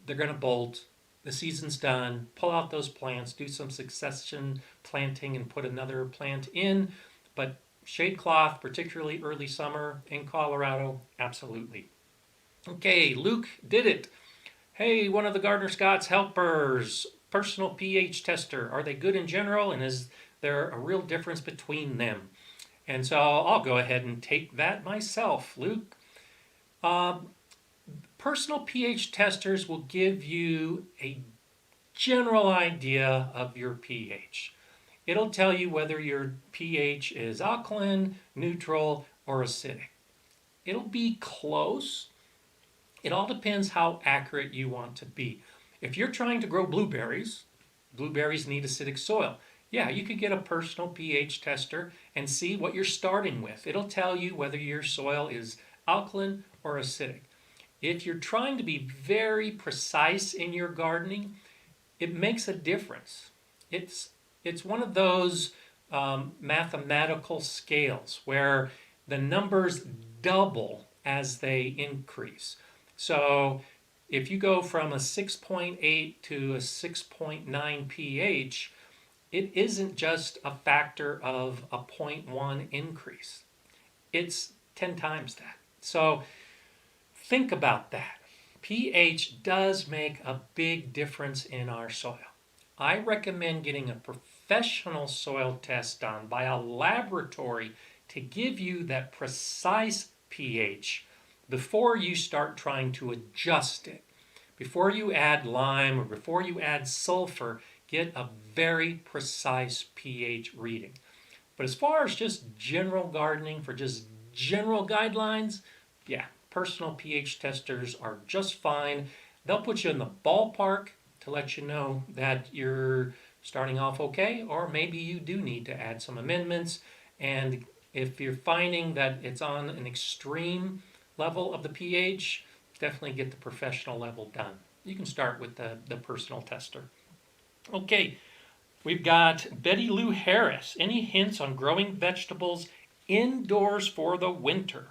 [SPEAKER 1] They're going to bolt. The season's done. Pull out those plants, do some succession planting, and put another plant in. But shade cloth, particularly early summer in Colorado, absolutely. Okay, Luke did it. Hey, one of the Gardener Scott's helpers, personal pH tester. Are they good in general, and is there a real difference between them? And so I'll go ahead and take that myself, Luke. Personal pH testers will give you a general idea of your pH. It'll tell you whether your pH is alkaline, neutral, or acidic. It'll be close. It all depends how accurate you want to be. If you're trying to grow blueberries, blueberries need acidic soil. Yeah, you could get a personal pH tester and see what you're starting with. It'll tell you whether your soil is alkaline or acidic. If you're trying to be very precise in your gardening, it makes a difference. It's one of those mathematical scales where the numbers double as they increase. So if you go from a 6.8 to a 6.9 pH, it isn't just a factor of a 0.1 increase. It's 10 times that. So think about that. pH does make a big difference in our soil. I recommend getting a professional soil test done by a laboratory to give you that precise pH before you start trying to adjust it. Before you add lime or before you add sulfur, get a very precise pH reading. But as far as just general gardening, for just general guidelines, yeah, personal pH testers are just fine. They'll put you in the ballpark to let you know that you're starting off okay, or maybe you do need to add some amendments. And if you're finding that it's on an extreme level of the pH, definitely get the professional level done. You can start with the personal tester. Okay, we've got Betty Lou Harris. Any hints on growing vegetables indoors for the winter?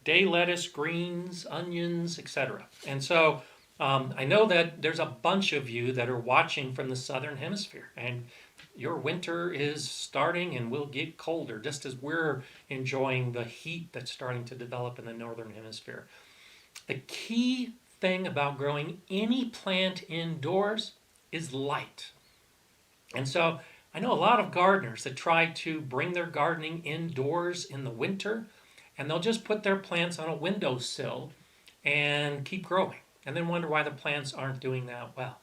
[SPEAKER 1] Day lettuce, greens, onions, etc. And so I know that there's a bunch of you that are watching from the southern hemisphere, and your winter is starting and will get colder, just as we're enjoying the heat that's starting to develop in the northern hemisphere. The key thing about growing any plant indoors is light. And so I know a lot of gardeners that try to bring their gardening indoors in the winter, and they'll just put their plants on a windowsill and keep growing, and then wonder why the plants aren't doing that well.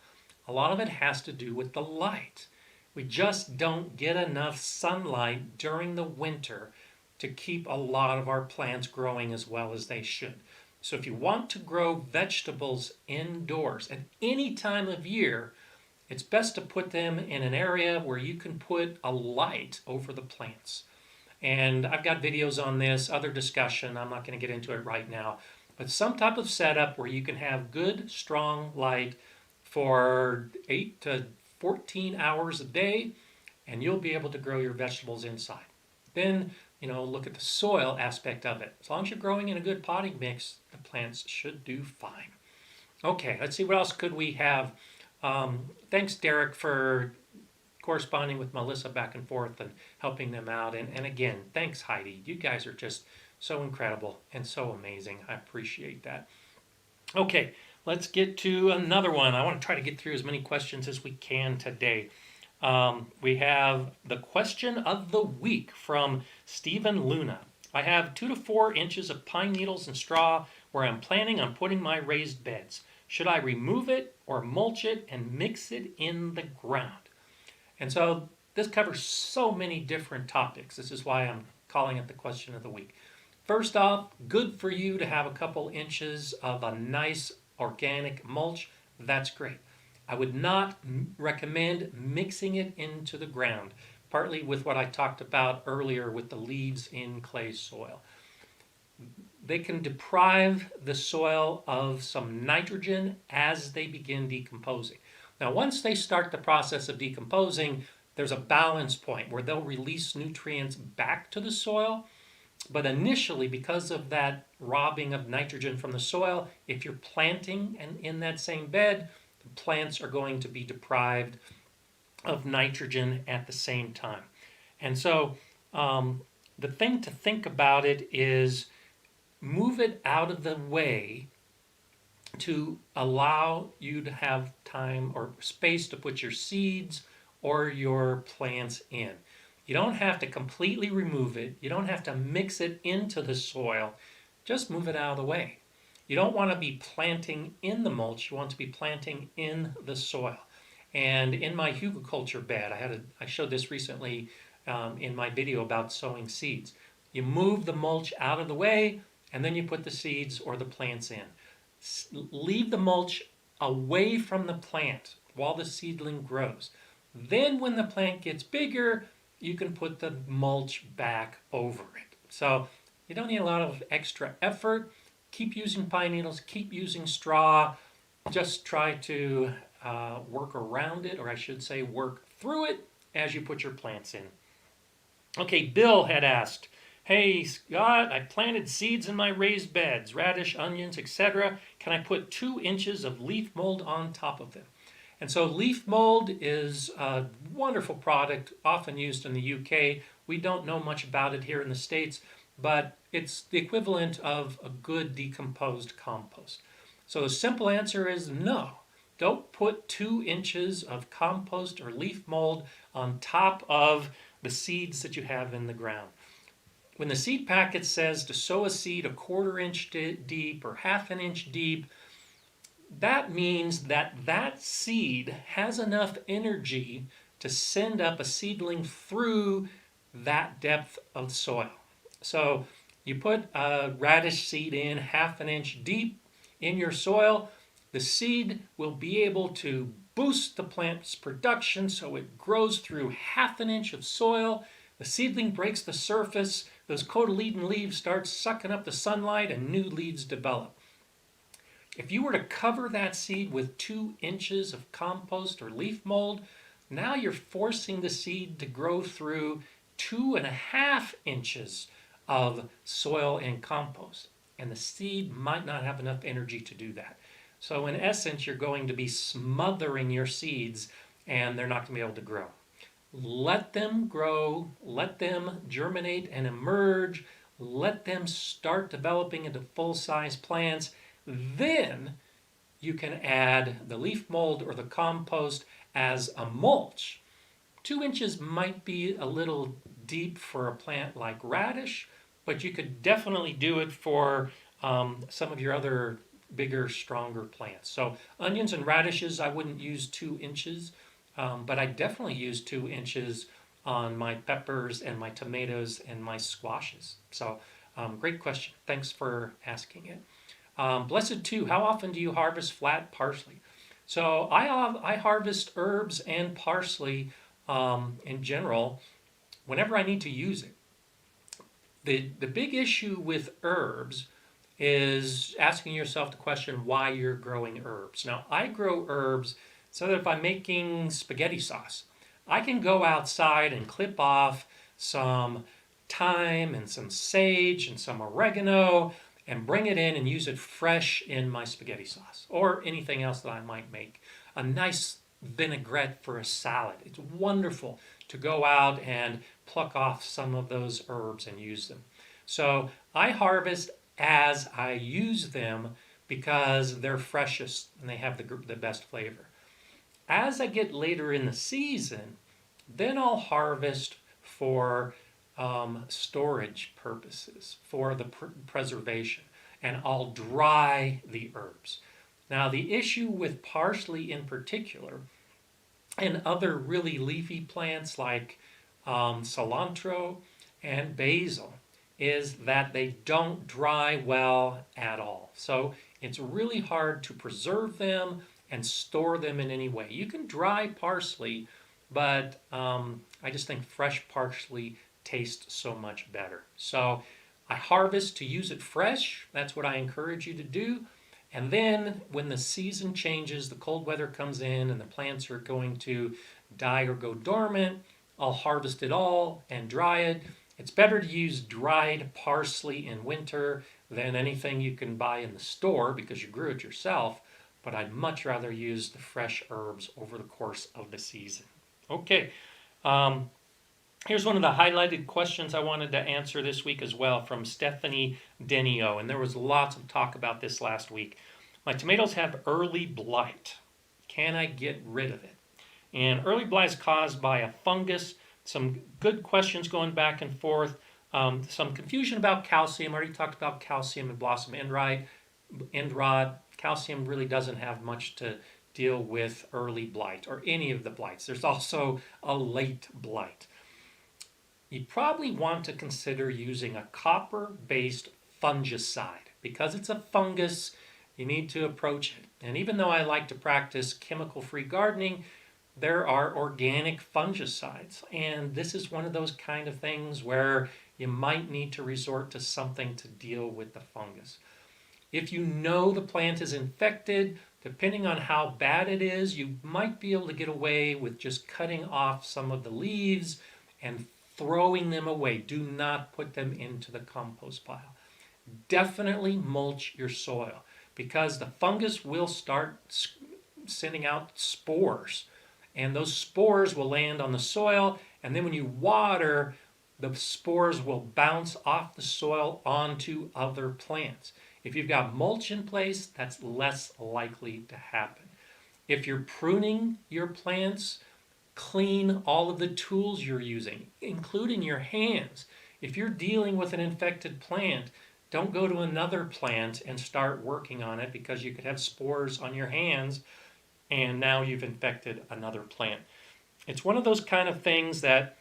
[SPEAKER 1] A lot of it has to do with the light. We just don't get enough sunlight during the winter to keep a lot of our plants growing as well as they should. So if you want to grow vegetables indoors at any time of year, it's best to put them in an area where you can put a light over the plants. And I've got videos on this, other discussion. I'm not going to get into it right now. But some type of setup where you can have good, strong light for 8 to 14 hours a day, and you'll be able to grow your vegetables inside. Then, look at the soil aspect of it. As long as you're growing in a good potting mix, the plants should do fine. Okay, let's see, what else could we have? Thanks, Derek, for corresponding with Melissa back and forth and helping them out. And again, thanks, Heidi. You guys are just so incredible and so amazing. I appreciate that. Okay, let's get to another one. I want to try to get through as many questions as we can today. We have the question of the week from Stephen Luna. I have 2 to 4 inches of pine needles and straw where I'm planning on putting my raised beds. Should I remove it or mulch it and mix it in the ground? And so this covers so many different topics. This is why I'm calling it the question of the week. First off, good for you to have a couple inches of a nice organic mulch. That's great. I would not recommend mixing it into the ground, partly with what I talked about earlier with the leaves in clay soil. They can deprive the soil of some nitrogen as they begin decomposing. Now, once they start the process of decomposing, there's a balance point where they'll release nutrients back to the soil. But initially, because of that robbing of nitrogen from the soil, if you're planting and in that same bed, the plants are going to be deprived of nitrogen at the same time. And so the thing to think about it is move it out of the way to allow you to have time or space to put your seeds or your plants in. You don't have to completely remove it. You don't have to mix it into the soil. Just move it out of the way. You don't want to be planting in the mulch. You want to be planting in the soil. And in my hugelkultur bed, I showed this recently in my video about sowing seeds. You move the mulch out of the way, and then you put the seeds or the plants in. Leave the mulch away from the plant while the seedling grows. Then when the plant gets bigger, you can put the mulch back over it. So you don't need a lot of extra effort. Keep using pine needles, keep using straw. Just try to work around it, or I should say work through it as you put your plants in. Okay, Bill had asked, hey Scott, I planted seeds in my raised beds, radish, onions, etc. Can I put 2 inches of leaf mold on top of them? And so leaf mold is a wonderful product, often used in the UK. We don't know much about it here in the States, but it's the equivalent of a good decomposed compost. So the simple answer is no. Don't put 2 inches of compost or leaf mold on top of the seeds that you have in the ground. When the seed packet says to sow a seed 1/4 inch deep or 1/2 inch deep, that means that that seed has enough energy to send up a seedling through that depth of soil. So you put a radish seed in 1/2 inch deep in your soil, the seed will be able to boost the plant's production so it grows through 1/2 inch of soil. The seedling breaks the surface, those cotyledon leaves start sucking up the sunlight, and new leaves develop. If you were to cover that seed with 2 inches of compost or leaf mold, now you're forcing the seed to grow through 2.5 inches of soil and compost. And the seed might not have enough energy to do that. So in essence, you're going to be smothering your seeds and they're not going to be able to grow. Let them grow, let them germinate and emerge, let them start developing into full-size plants. Then you can add the leaf mold or the compost as a mulch. 2 inches might be a little deep for a plant like radish, but you could definitely do it for some of your other bigger, stronger plants. So onions and radishes, I wouldn't use 2 inches, but I definitely use 2 inches on my peppers and my tomatoes and my squashes. So great question. Thanks for asking it. Blessed 2, how often do you harvest flat parsley? So I harvest herbs and parsley in general whenever I need to use it. The big issue with herbs is asking yourself the question why you're growing herbs. Now, I grow herbs so that if I'm making spaghetti sauce, I can go outside and clip off some thyme and some sage and some oregano and bring it in and use it fresh in my spaghetti sauce or anything else that I might make. A nice vinaigrette for a salad. It's wonderful to go out and pluck off some of those herbs and use them. So I harvest as I use them because they're freshest and they have the best flavor. As I get later in the season, then I'll harvest for storage purposes, for the preservation, and I'll dry the herbs. Now, the issue with parsley in particular, and other really leafy plants like cilantro and basil, is that they don't dry well at all. So it's really hard to preserve them and store them in any way. You can dry parsley, but I just think fresh parsley tastes so much better. So I harvest to use it fresh. That's what I encourage you to do. And then when the season changes, the cold weather comes in and the plants are going to die or go dormant, I'll harvest it all and dry it. It's better to use dried parsley in winter than anything you can buy in the store because you grew it yourself, but I'd much rather use the fresh herbs over the course of the season. Okay, um, here's one of the highlighted questions I wanted to answer this week as well from Stephanie Denio, and there was lots of talk about this last week. My tomatoes have early blight. Can I get rid of it? And early blight is caused by a fungus. Some good questions going back and forth. Some confusion about calcium. I already talked about calcium and blossom end rot. Calcium really doesn't have much to deal with early blight or any of the blights. There's also a late blight. You probably want to consider using a copper-based fungicide. Because it's a fungus, you need to approach it. And even though I like to practice chemical-free gardening, there are organic fungicides. And this is one of those kind of things where you might need to resort to something to deal with the fungus. If you know the plant is infected, depending on how bad it is, you might be able to get away with just cutting off some of the leaves and throwing them away. Do not put them into the compost pile. Definitely mulch your soil because the fungus will start sending out spores, and those spores will land on the soil, and then when you water, the spores will bounce off the soil onto other plants. If you've got mulch in place, that's less likely to happen. If you're pruning your plants, clean all of the tools you're using, including your hands. If you're dealing with an infected plant, don't go to another plant and start working on it because you could have spores on your hands and now you've infected another plant. It's one of those kind of things that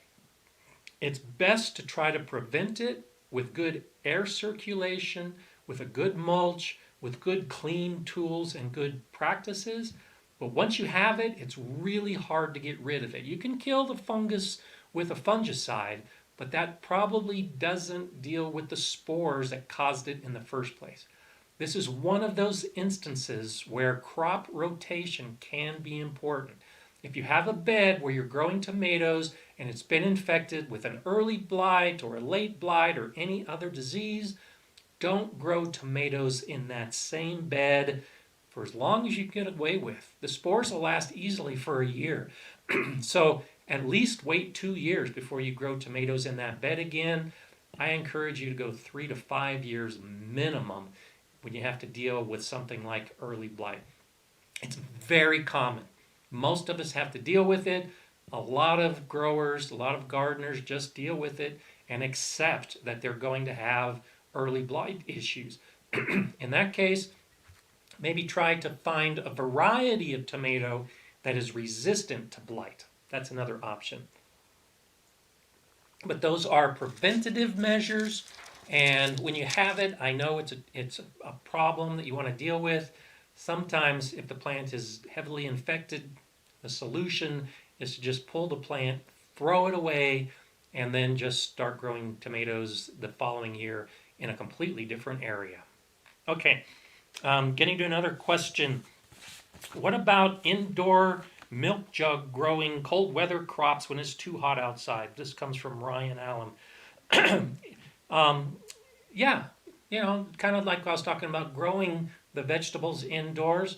[SPEAKER 1] it's best to try to prevent it with good air circulation, with a good mulch, with good clean tools and good practices. But once you have it, it's really hard to get rid of it. You can kill the fungus with a fungicide, but that probably doesn't deal with the spores that caused it in the first place. This is one of those instances where crop rotation can be important. If you have a bed where you're growing tomatoes and it's been infected with an early blight or a late blight or any other disease, don't grow tomatoes in that same bed for as long as you get away with. The spores will last easily for a year. So at least wait 2 years before you grow tomatoes in that bed again. I encourage you to go 3 to 5 years minimum when you have to deal with something like early blight. It's very common. Most of us have to deal with it. A lot of growers, a lot of gardeners just deal with it and accept that they're going to have early blight issues. In that case, maybe try to find a variety of tomato that is resistant to blight. That's another option. But those are preventative measures, and when you have it, I know it's a problem that you want to deal with. Sometimes if the plant is heavily infected, the solution is to just pull the plant, throw it away, and then just start growing tomatoes the following year in a completely different area. Okay, getting to another question. What about indoor milk jug growing cold weather crops when it's too hot outside? This comes from Ryan Allen. Yeah, kind of like I was talking about growing the vegetables indoors.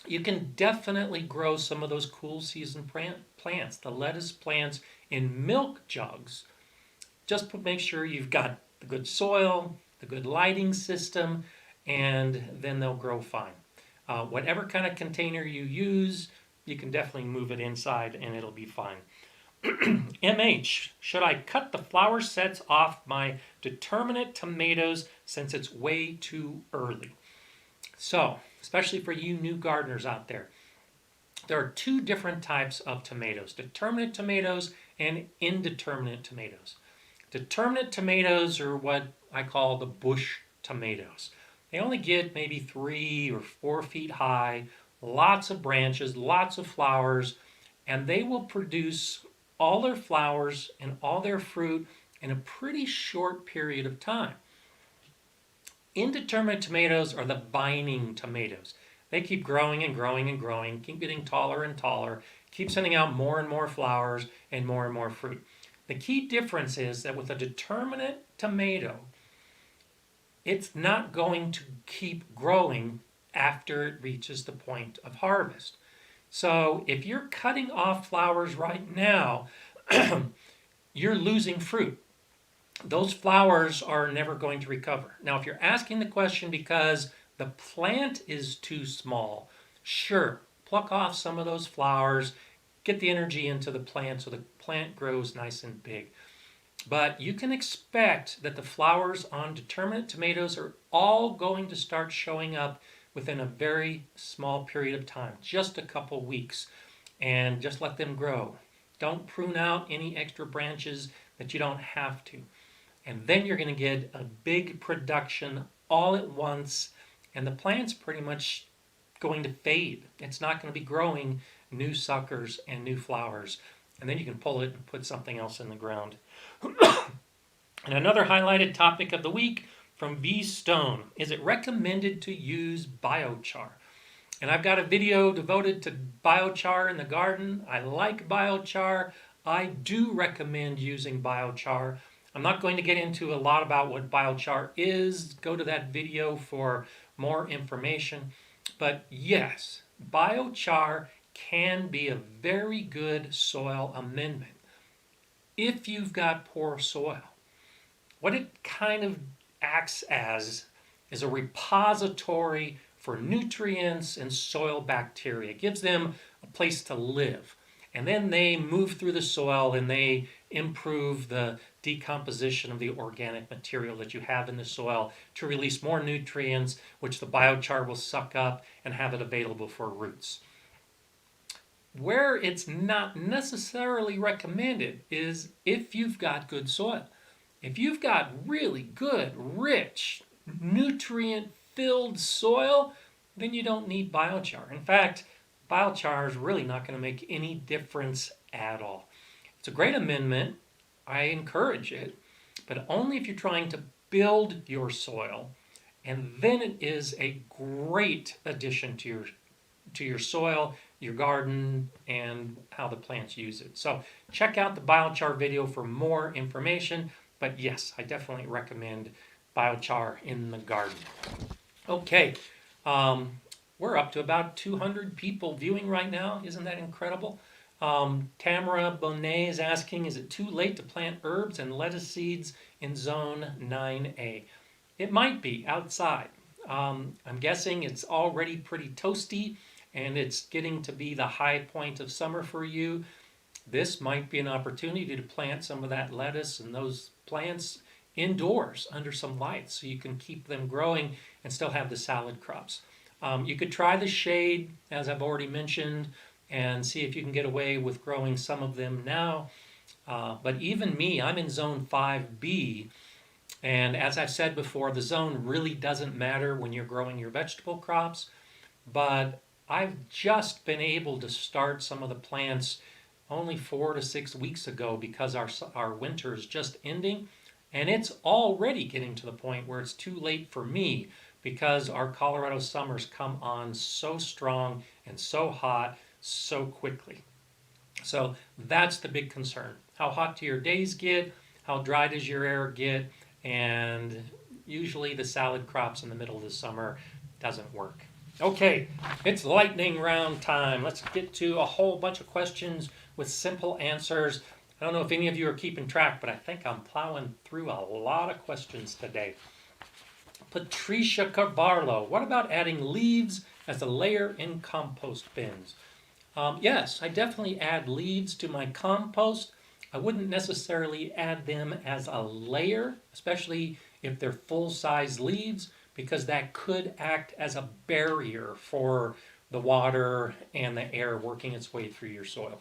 [SPEAKER 1] You can definitely grow some of those cool season plants, the lettuce plants in milk jugs. Just make sure you've got the good soil, the good lighting system, and then they'll grow fine. Whatever kind of container you use, you can definitely move it inside and it'll be fine. MH, should I cut the flower sets off my Determinate Tomatoes since it's way too early? So, especially for you new gardeners out there, there are two different types of tomatoes, Determinate tomatoes and indeterminate tomatoes. Determinate tomatoes are what I call the bush tomatoes. They only get maybe 3 or 4 feet high, lots of branches, lots of flowers, and they will produce all their flowers and all their fruit in a pretty short period of time. Indeterminate tomatoes are the vining tomatoes. They keep growing and growing and growing, keep getting taller and taller, keep sending out more and more flowers and more fruit. The key difference is that with a determinate tomato, it's not going to keep growing after it reaches the point of harvest. So if you're cutting off flowers right now, you're losing fruit. Those flowers are never going to recover. Now, if you're asking the question because the plant is too small, sure, pluck off some of those flowers, get the energy into the plant so the plant grows nice and big. But you can expect that the flowers on determinate tomatoes are all going to start showing up within a very small period of time, just a couple weeks, and just let them grow. Don't prune out any extra branches that you don't have to. And then you're going to get a big production all at once, and the plant's pretty much going to fade. It's not going to be growing new suckers and new flowers. And then you can pull it and put something else in the ground. And another highlighted topic of the week from V Stone: is it recommended to use biochar? And I've got a video devoted to biochar in the garden. I like biochar. I do recommend using biochar. I'm not going to get into a lot about what biochar is. Go to that video for more information. But yes, biochar can be a very good soil amendment if you've got poor soil. What it kind of acts as is a repository for nutrients and soil bacteria. It gives them a place to live. And then they move through the soil and they improve the decomposition of the organic material that you have in the soil to release more nutrients, which the biochar will suck up and have it available for roots. Where it's not necessarily recommended is if you've got good soil. If you've got really good, rich, nutrient-filled soil, then you don't need biochar. In fact, biochar is really not going to make any difference at all. It's a great amendment. I encourage it, but only if you're trying to build your soil, and then it is a great addition to your soil, your garden, and how the plants use it. So check out the biochar video for more information. But yes, I definitely recommend biochar in the garden. Okay, we're up to about 200 people viewing right now. Isn't that incredible? Tamara Bonet is asking, is it too late to plant herbs and lettuce seeds in zone 9A? It might be outside. I'm guessing it's already pretty toasty and it's getting to be the high point of summer for you. This might be an opportunity to plant some of that lettuce and those plants indoors under some lights so you can keep them growing and still have the salad crops. You could try the shade, as I've already mentioned, and see if you can get away with growing some of them now. But even me, I'm in zone 5B, and as I've said before, the zone really doesn't matter when you're growing your vegetable crops, but I've just been able to start some of the plants only 4 to 6 weeks ago because our winter is just ending, and it's already getting to the point where it's too late for me because our Colorado summers come on so strong and so hot so quickly. So that's the big concern. How hot do your days get? How dry does your air get? And usually the salad crops in the middle of the summer doesn't work. Okay, it's lightning round time. Let's get to a whole bunch of questions with simple answers. I don't know if any of you are keeping track, but I think I'm plowing through a lot of questions today. Patricia Carbarlo, what about adding leaves as a layer in compost bins? Yes, I definitely add leaves to my compost. I wouldn't necessarily add them as a layer, especially if they're full-size leaves, because that could act as a barrier for the water and the air working its way through your soil.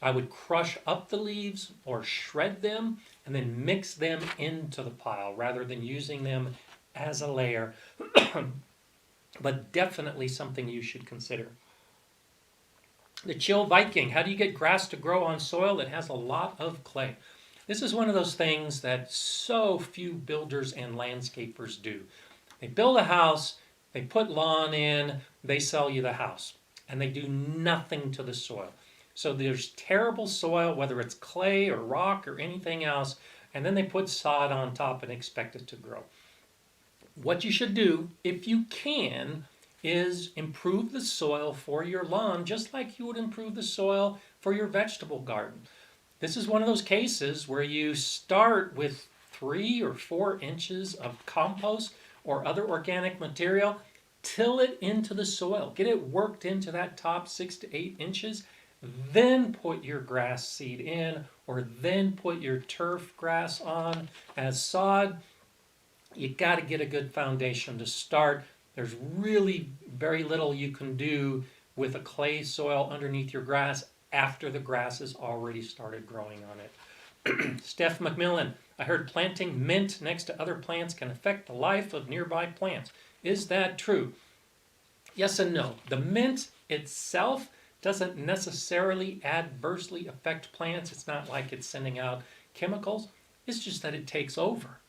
[SPEAKER 1] I would crush up the leaves or shred them and then mix them into the pile rather than using them as a layer, but definitely something you should consider. The Chill Viking, how do you get grass to grow on soil that has a lot of clay? This is one of those things that so few builders and landscapers do. They build a house, they put lawn in, they sell you the house, and they do nothing to the soil. So there's terrible soil, whether it's clay or rock or anything else, and then they put sod on top and expect it to grow. What you should do, if you can, is improve the soil for your lawn just like you would improve the soil for your vegetable garden. This is one of those cases where you start with 3 or 4 inches of compost or other organic material, till it into the soil, get it worked into that top 6 to 8 inches, then put your grass seed in, or then put your turf grass on as sod. You got to get a good foundation to start. There's really very little you can do with a clay soil underneath your grass after the grass has already started growing on it. Steph McMillan, I heard planting mint next to other plants can affect the life of nearby plants. Is that true? Yes and no. The mint itself doesn't necessarily adversely affect plants. It's not like it's sending out chemicals. It's just that it takes over.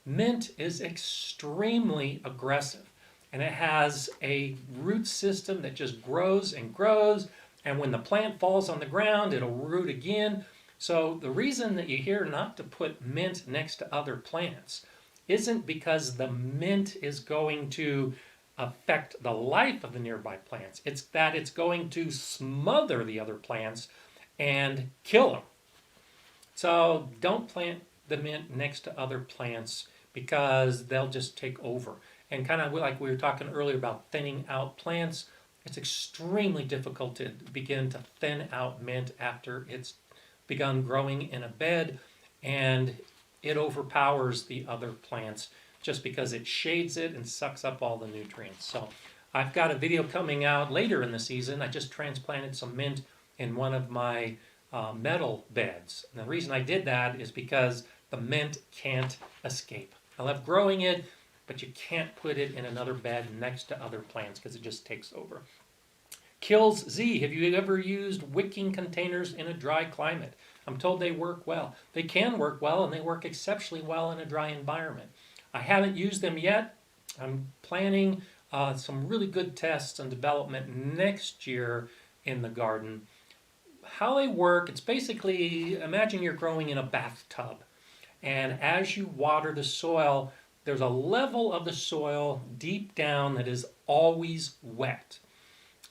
[SPEAKER 1] Mint is extremely aggressive, and it has a root system that just grows and grows, and when the plant falls on the ground, it'll root again. So the reason that you hear not to put mint next to other plants isn't because the mint is going to affect the life of the nearby plants. It's that it's going to smother the other plants and kill them. So don't plant the mint next to other plants because they'll just take over. And kind of like we were talking earlier about thinning out plants, it's extremely difficult to begin to thin out mint after it's begun growing in a bed, and it overpowers the other plants just because it shades it and sucks up all the nutrients. So I've got a video coming out later in the season. I just transplanted some mint in one of my metal beds. And the reason I did that is because the mint can't escape. I love growing it, but you can't put it in another bed next to other plants because it just takes over. Kills Z, have you ever used wicking containers in a dry climate? I'm told they work well. They can work well, and they work exceptionally well in a dry environment. I haven't used them yet. I'm planning some really good tests and development next year in the garden. How they work, it's basically, imagine you're growing in a bathtub, and as you water the soil, there's a level of the soil deep down that is always wet.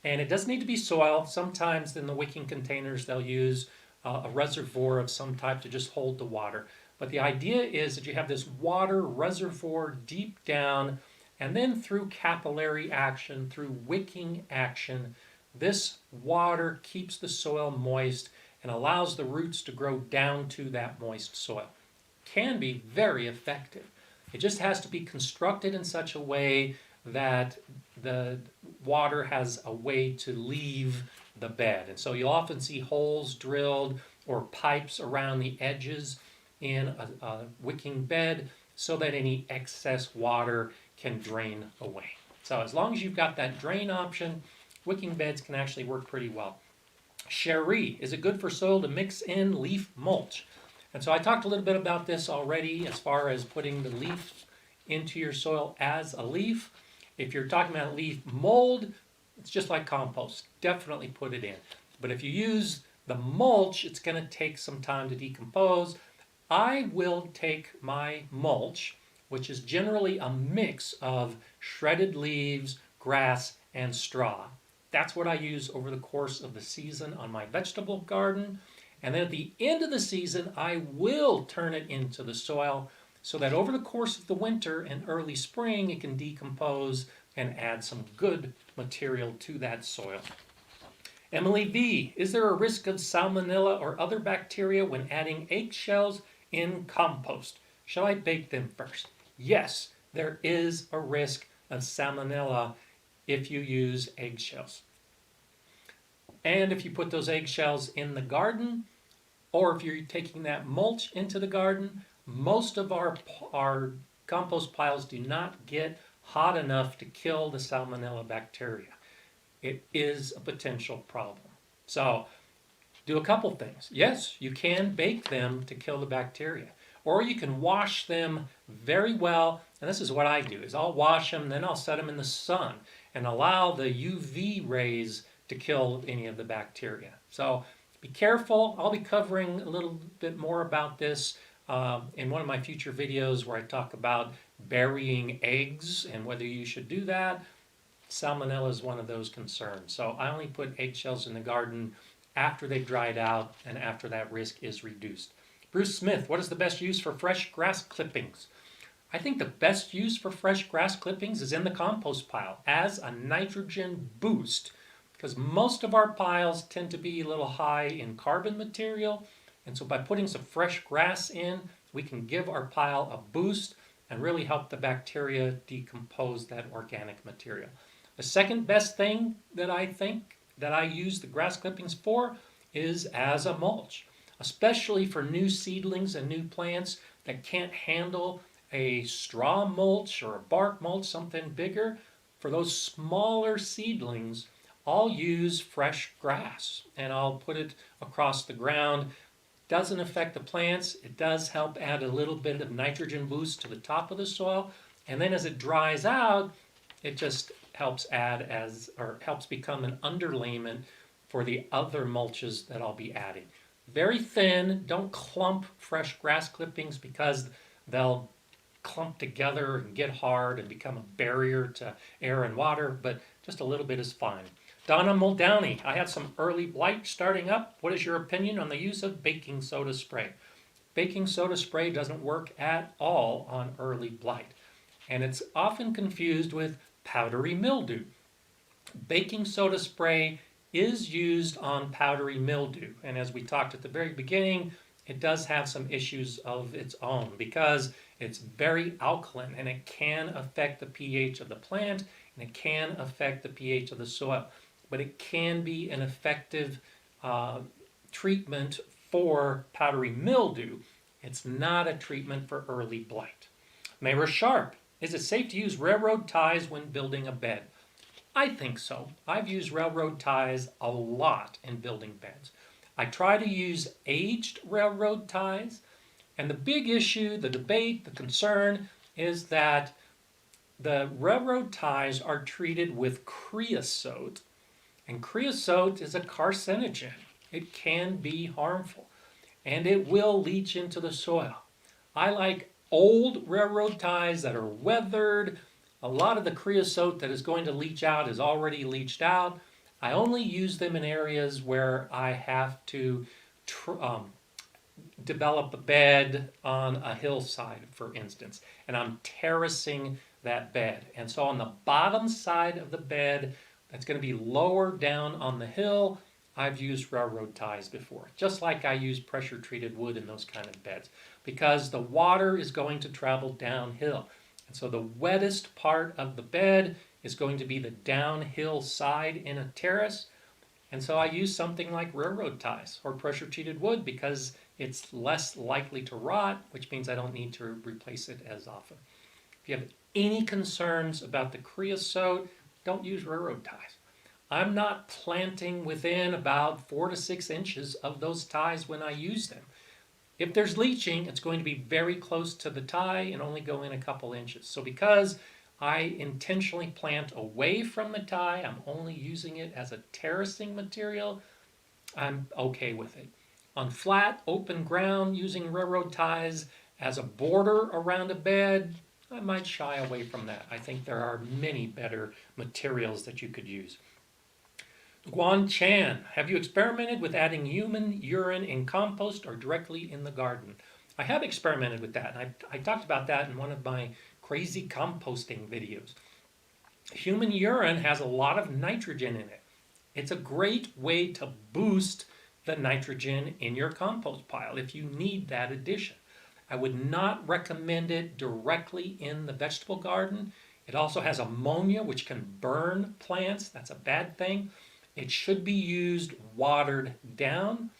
[SPEAKER 1] And it doesn't need to be soil. Sometimes in the wicking containers, they'll use a reservoir of some type to just hold the water. But the idea is that you have this water reservoir deep down, and then through capillary action, through wicking action, this water keeps the soil moist and allows the roots to grow down to that moist soil. Can be very effective. It just has to be constructed in such a way that the water has a way to leave the bed. And so you'll often see holes drilled or pipes around the edges in a wicking bed so that any excess water can drain away. So as long as you've got that drain option, wicking beds can actually work pretty well. Cherie, is it good for soil to mix in leaf mulch? And so I talked a little bit about this already as far as putting the leaf into your soil as a leaf. If you're talking about leaf mold, it's just like compost. Definitely put it in. But if you use the mulch, it's going to take some time to decompose. I will take my mulch, which is generally a mix of shredded leaves, grass, and straw. That's what I use over the course of the season on my vegetable garden. And then at the end of the season, I will turn it into the soil so that over the course of the winter and early spring, it can decompose and add some good material to that soil. Emily V, is there a risk of salmonella or other bacteria when adding eggshells in compost? Shall I bake them first? Yes, there is a risk of salmonella if you use eggshells. And if you put those eggshells in the garden, or if you're taking that mulch into the garden, most of our compost piles do not get hot enough to kill the salmonella bacteria. It is a potential problem. So do a couple things. Yes, you can bake them to kill the bacteria, or you can wash them very well And this is what I do, is I'll wash them, then I'll set them in the sun and allow the UV rays to kill any of the bacteria. So be careful. I'll be covering a little bit more about this in one of my future videos where I talk about burying eggs and whether you should do that. Salmonella is one of those concerns. So I only put eggshells in the garden after they've dried out and after that risk is reduced. Bruce Smith, what is the best use for fresh grass clippings? I think the best use for fresh grass clippings is in the compost pile as a nitrogen boost, because most of our piles tend to be a little high in carbon material. And so by putting some fresh grass in, we can give our pile a boost and really help the bacteria decompose that organic material. The second best thing that I think that I use the grass clippings for is as a mulch, especially for new seedlings and new plants that can't handle a straw mulch or a bark mulch, something bigger. For those smaller seedlings, I'll use fresh grass and I'll put it across the ground. Doesn't affect the plants. It does help add a little bit of nitrogen boost to the top of the soil. And then as it dries out, it just helps helps become an underlayment for the other mulches that I'll be adding. Very thin, don't clump fresh grass clippings because they'll clump together and get hard and become a barrier to air and water, but just a little bit is fine. Donna Muldowney, I have some early blight starting up. What is your opinion on the use of baking soda spray? Baking soda spray doesn't work at all on early blight, and it's often confused with powdery mildew. Baking soda spray is used on powdery mildew, and as we talked at the very beginning, it does have some issues of its own because it's very alkaline and it can affect the pH of the plant and it can affect the pH of the soil. But it can be an effective treatment for powdery mildew. It's not a treatment for early blight. Mayra Sharp, is it safe to use railroad ties when building a bed? I think so. I've used railroad ties a lot in building beds. I try to use aged railroad ties, and the big issue, the debate, the concern is that the railroad ties are treated with creosote, and creosote is a carcinogen. It can be harmful, and it will leach into the soil. I like old railroad ties that are weathered. A lot of the creosote that is going to leach out is already leached out. I only use them in areas where I have to develop a bed on a hillside, for instance, and I'm terracing that bed. And so on the bottom side of the bed, that's going to be lower down on the hill, I've used railroad ties before, just like I use pressure-treated wood in those kind of beds, because the water is going to travel downhill. And so the wettest part of the bed is going to be the downhill side in a terrace. And so I use something like railroad ties or pressure-treated wood because it's less likely to rot, which means I don't need to replace it as often. If you have any concerns about the creosote, don't use railroad ties. I'm not planting within about 4 to 6 inches of those ties when I use them. If there's leaching, it's going to be very close to the tie and only go in a couple inches. So because I intentionally plant away from the tie, I'm only using it as a terracing material, I'm okay with it. On flat, open ground, using railroad ties as a border around a bed, I might shy away from that. I think there are many better materials that you could use. Guan Chan, have you experimented with adding human urine in compost or directly in the garden? I have experimented with that, and I talked about that in one of my crazy composting videos. Human urine has a lot of nitrogen in it. It's a great way to boost the nitrogen in your compost pile if you need that addition. I would not recommend it directly in the vegetable garden. It also has ammonia, which can burn plants. That's a bad thing. It should be used watered down.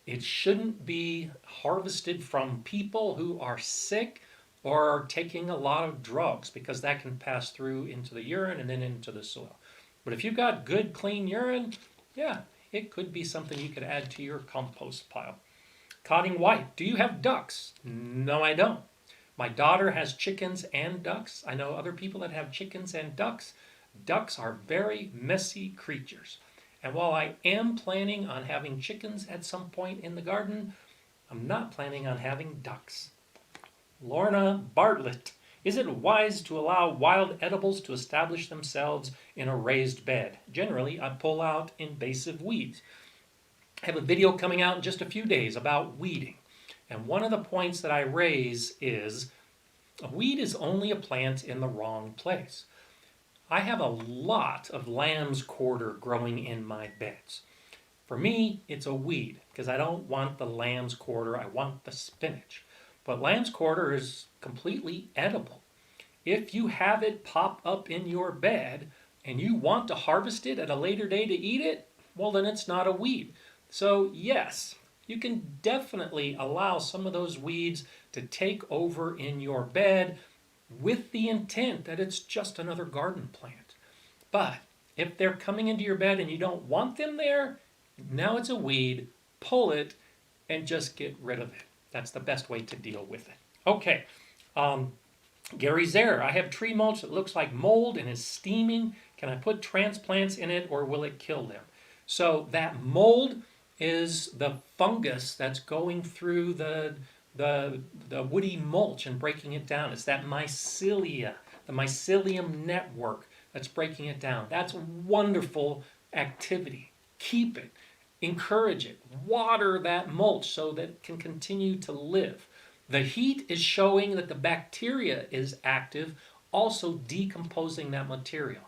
[SPEAKER 1] It shouldn't be harvested from people who are sick or are taking a lot of drugs, because that can pass through into the urine and then into the soil. But if you've got good, clean urine, yeah, it could be something you could add to your compost pile. Cotting White, do you have ducks? No, I don't. My daughter has chickens and ducks. I know other people that have chickens and ducks. Ducks are very messy creatures. And while I am planning on having chickens at some point in the garden, I'm not planning on having ducks. Lorna Bartlett. Is it wise to allow wild edibles to establish themselves in a raised bed? Generally, I pull out invasive weeds. I have a video coming out in just a few days about weeding. And one of the points that I raise is a weed is only a plant in the wrong place. I have a lot of lamb's quarter growing in my beds. For me, it's a weed because I don't want the lamb's quarter, I want the spinach. But lamb's quarter is completely edible. If you have it pop up in your bed and you want to harvest it at a later day to eat it, well, then it's not a weed. So yes, you can definitely allow some of those weeds to take over in your bed with the intent that it's just another garden plant. But if they're coming into your bed and you don't want them there, now it's a weed, pull it, and just get rid of it. That's the best way to deal with it. Okay, Gary Zer, I have tree mulch that looks like mold and is steaming. Can I put transplants in it or will it kill them? So that mold is the fungus that's going through the woody mulch and breaking it down. It's that mycelia, the mycelium network that's breaking it down. That's wonderful activity. Keep it. Encourage it. Water that mulch so that it can continue to live. The heat is showing that the bacteria is active, also decomposing that material.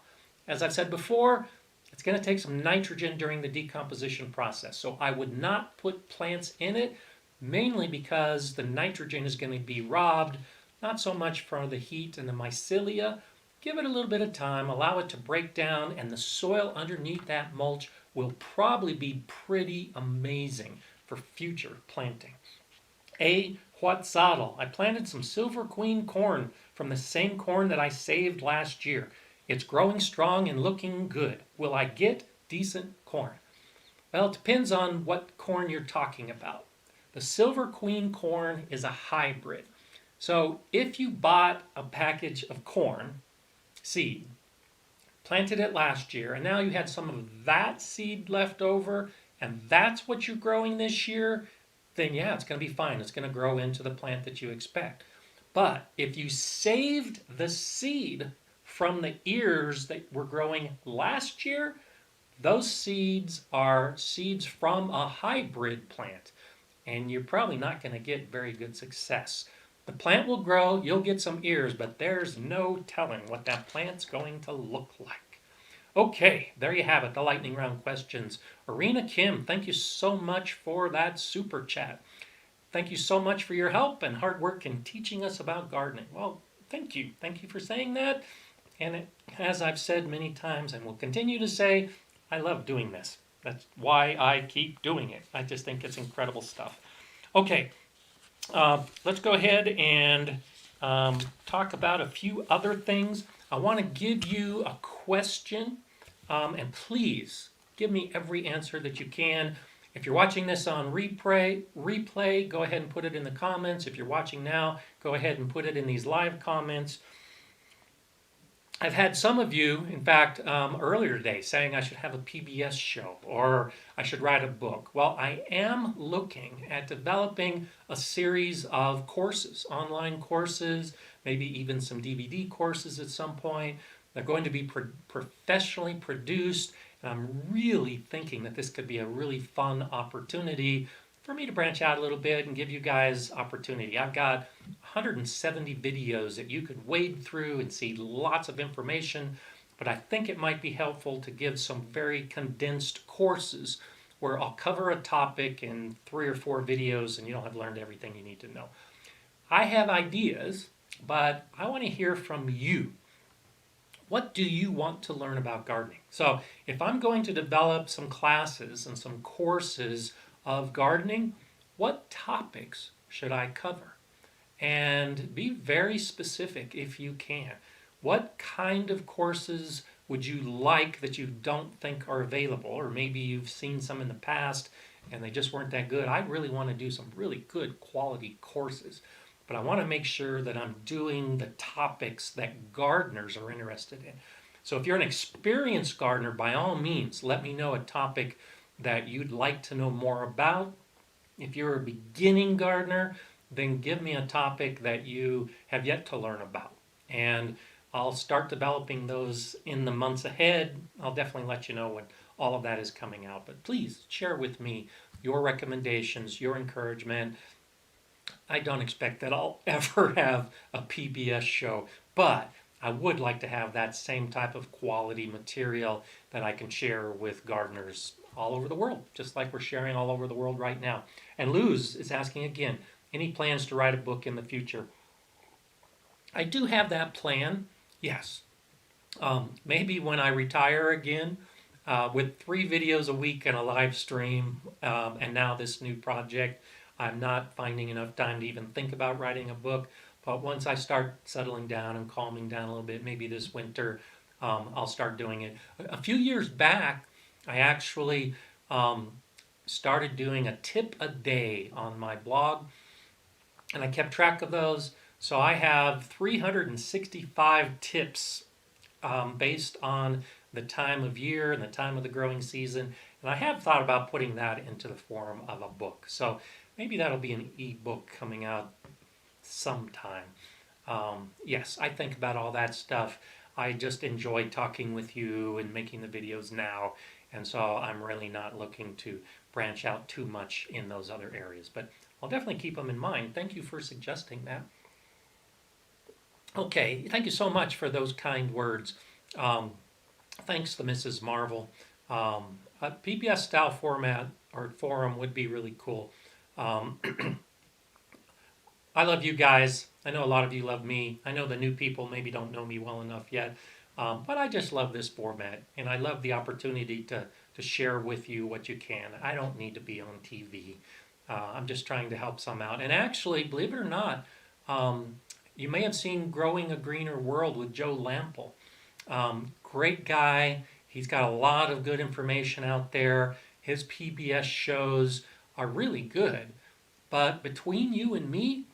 [SPEAKER 1] As I've said before, it's going to take some nitrogen during the decomposition process. So I would not put plants in it, mainly because the nitrogen is going to be robbed, not so much from the heat and the mycelia. Give it a little bit of time, allow it to break down, and the soil underneath that mulch will probably be pretty amazing for future planting. A. Huatzadal. I planted some Silver Queen corn from the same corn that I saved last year. It's growing strong and looking good. Will I get decent corn? Well, it depends on what corn you're talking about. The Silver Queen corn is a hybrid. So if you bought a package of corn seed, planted it last year, and now you had some of that seed left over, and that's what you're growing this year, then yeah, it's going to be fine. It's going to grow into the plant that you expect. But if you saved the seed from the ears that were growing last year, those seeds are seeds from a hybrid plant, and you're probably not going to get very good success. The plant will grow, you'll get some ears, but there's no telling what that plant's going to look like. Okay, there you have it, the lightning round questions. Arena Kim, thank you so much for that super chat. Thank you so much for your help and hard work in teaching us about gardening. Well, thank you. Thank you for saying that. And as I've said many times and will continue to say, I love doing this. That's why I keep doing it. I just think it's incredible stuff. Okay, let's go ahead and talk about a few other things. I want to give you a question, and please give me every answer that you can. If you're watching this on replay, go ahead and put it in the comments. If you're watching now, go ahead and put it in these live comments. I've had some of you, in fact, earlier today saying I should have a PBS show or I should write a book. Well, I am looking at developing a series of courses, online courses, maybe even some DVD courses at some point. They're going to be professionally produced, and I'm really thinking that this could be a really fun opportunity for me to branch out a little bit and give you guys opportunity. I've got 170 videos that you could wade through and see lots of information, but I think it might be helpful to give some very condensed courses where I'll cover a topic in 3 or 4 videos and you don't have learned everything you need to know. I have ideas, but I want to hear from you. What do you want to learn about gardening? So if I'm going to develop some classes and some courses of gardening, what topics should I cover? And be very specific if you can. What kind of courses would you like that you don't think are available? Or maybe you've seen some in the past and they just weren't that good. I really want to do some really good quality courses. but I want to make sure that I'm doing the topics that gardeners are interested in. So if you're an experienced gardener, by all means, let me know a topic that you'd like to know more about. If you're a beginning gardener, then give me a topic that you have yet to learn about. And I'll start developing those in the months ahead. I'll definitely let you know when all of that is coming out. But please share with me your recommendations, your encouragement. I don't expect that I'll ever have a PBS show, but I would like to have that same type of quality material that I can share with gardeners all over the world, just like we're sharing all over the world right now. And Luz is asking again, any plans to write a book in the future? I do have that plan, yes. Maybe when I retire again, with 3 videos a week and a live stream, and now this new project, I'm not finding enough time to even think about writing a book. But once I start settling down and calming down a little bit, maybe this winter, I'll start doing it. A few years back, I actually started doing a tip a day on my blog, and I kept track of those. So I have 365 tips based on the time of year and the time of the growing season. And I have thought about putting that into the form of a book. So maybe that'll be an e-book coming out sometime. Yes, I think about all that stuff. I just enjoy talking with you and making the videos now. And so I'm really not looking to branch out too much in those other areas. But I'll definitely keep them in mind. Thank you for suggesting that. Okay, thank you so much for those kind words. Thanks to Mrs. Marvel. A PBS style format or forum would be really cool. I love you guys. I know a lot of you love me. I know the new people maybe don't know me well enough yet. But I just love this format, and I love the opportunity to share with you what you can. I don't need to be on TV. I'm just trying to help some out. And actually, believe it or not, you may have seen Growing a Greener World with Joe Lample. Great guy. He's got a lot of good information out there. His PBS shows are really good. But between you and me,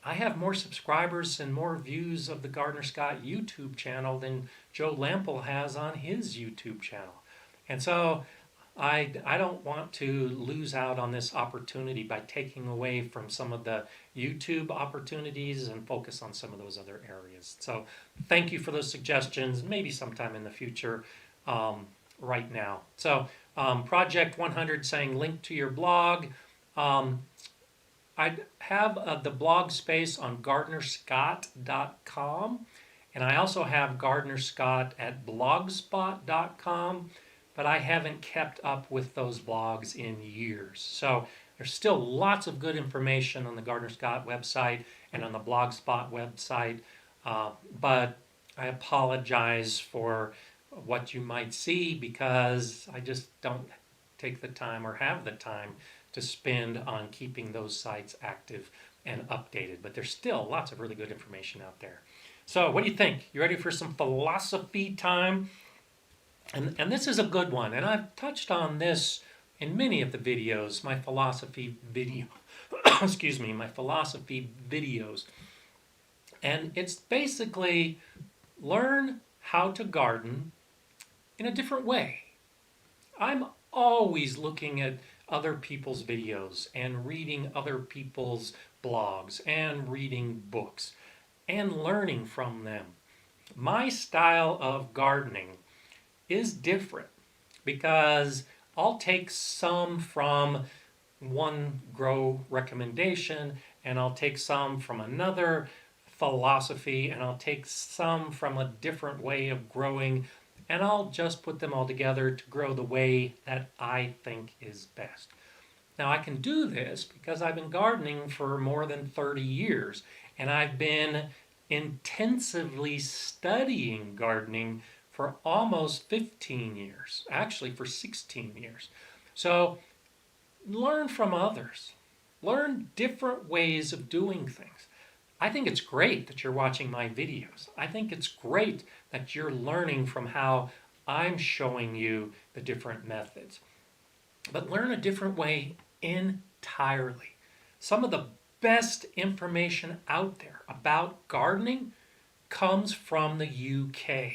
[SPEAKER 1] I have more subscribers and more views of the Gardener Scott YouTube channel than Joe Lample has on his YouTube channel. And so I don't want to lose out on this opportunity by taking away from some of the YouTube opportunities and focus on some of those other areas. So thank you for those suggestions, maybe sometime in the future, right now. So Project 100 saying link to your blog. I have the blog space on gardenerscott.com, and I also have gardenerscott at blogspot.com, but I haven't kept up with those blogs in years. So there's still lots of good information on the Gardener Scott website and on the Blogspot website, but I apologize for what you might see because I just don't take the time or have the time to spend on keeping those sites active and updated. But there's still lots of really good information out there. So what do you think? You ready for some philosophy time? And this is a good one. And I've touched on this in many of the videos, my philosophy video, excuse me, my philosophy videos. And it's basically learn how to garden in a different way. I'm always looking at other people's videos and reading other people's blogs and reading books and learning from them. My style of gardening is different because I'll take some from one grow recommendation and I'll take some from another philosophy and I'll take some from a different way of growing and I'll just put them all together to grow the way that I think is best. Now I can do this because I've been gardening for more than 30 years and I've been intensively studying gardening for almost 15 years, actually for 16 years. So learn from others. Learn different ways of doing things. I think it's great that you're watching my videos. I think it's great that you're learning from how I'm showing you the different methods. But learn a different way entirely. Some of the best information out there about gardening comes from the UK.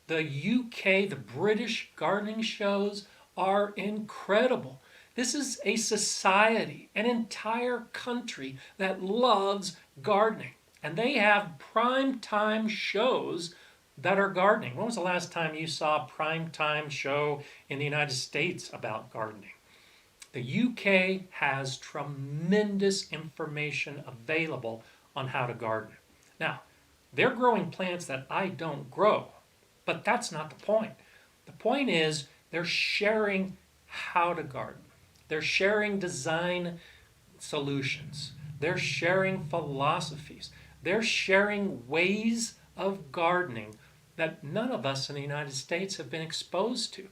[SPEAKER 1] The UK, the British gardening shows are incredible. This is a society, an entire country that loves gardening. And they have prime time shows that are gardening. When was the last time you saw a prime time show in the United States about gardening? The UK has tremendous information available on how to garden. Now, they're growing plants that I don't grow, but that's not the point. The point is they're sharing how to garden. They're sharing design solutions. They're sharing philosophies. They're sharing ways of gardening that none of us in the United States have been exposed to.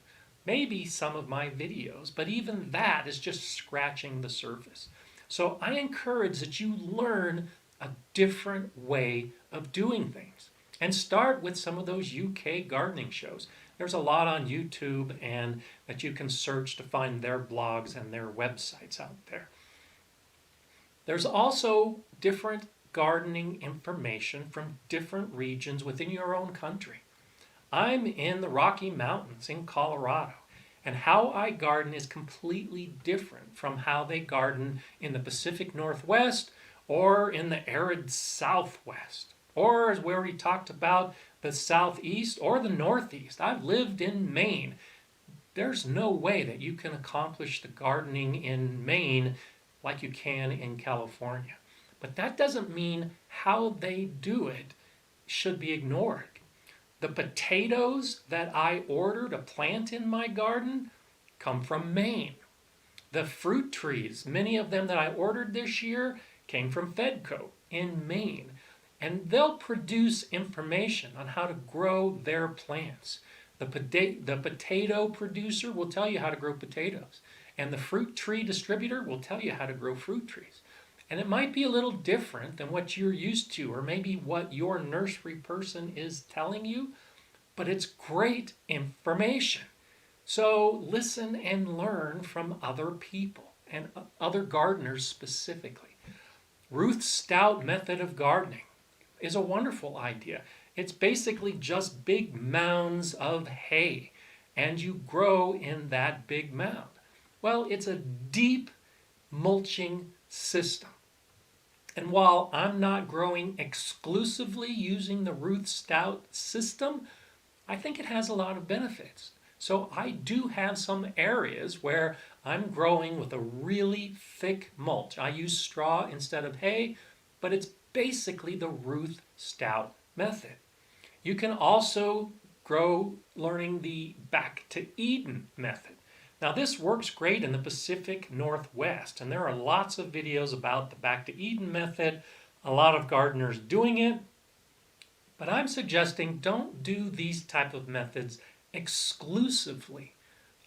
[SPEAKER 1] Maybe some of my videos, but even that is just scratching the surface. So I encourage that you learn a different way of doing things and start with some of those UK gardening shows. There's a lot on YouTube and that you can search to find their blogs and their websites out there. There's also different gardening information from different regions within your own country. I'm in the Rocky Mountains in Colorado, and how I garden is completely different from how they garden in the Pacific Northwest or in the arid Southwest, or as where we talked about the Southeast or the Northeast. I've lived in Maine. There's no way that you can accomplish the gardening in Maine like you can in California. But that doesn't mean how they do it should be ignored. The potatoes that I order to plant in my garden come from Maine. The fruit trees, many of them that I ordered this year, came from Fedco in Maine. And they'll produce information on how to grow their plants. The potato producer will tell you how to grow potatoes. And the fruit tree distributor will tell you how to grow fruit trees. And it might be a little different than what you're used to, or maybe what your nursery person is telling you, but it's great information. So listen and learn from other people and other gardeners specifically. Ruth's Stout method of gardening is a wonderful idea. It's basically just big mounds of hay, and you grow in that big mound. Well, it's a deep mulching system. And while I'm not growing exclusively using the Ruth Stout system, I think it has a lot of benefits. So I do have some areas where I'm growing with a really thick mulch. I use straw instead of hay, but it's basically the Ruth Stout method. You can also grow learning the Back to Eden method. Now this works great in the Pacific Northwest, and there are lots of videos about the Back to Eden method, a lot of gardeners doing it, but I'm suggesting don't do these type of methods exclusively.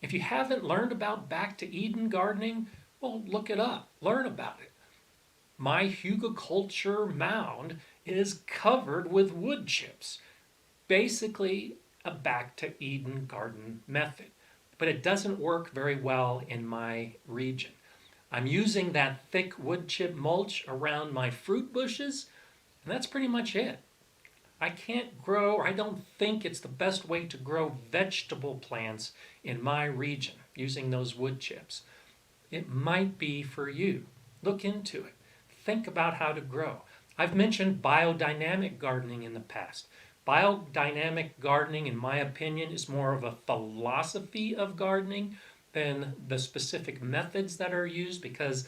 [SPEAKER 1] If you haven't learned about Back to Eden gardening, well, look it up, learn about it. My hugelkultur mound is covered with wood chips, basically a Back to Eden garden method. But it doesn't work very well in my region. I'm using that thick wood chip mulch around my fruit bushes, and that's pretty much it. I can't grow, or I don't think it's the best way to grow vegetable plants in my region using those wood chips. It might be for you. Look into it. Think about how to grow. I've mentioned biodynamic gardening in the past. Biodynamic gardening, in my opinion, is more of a philosophy of gardening than the specific methods that are used, because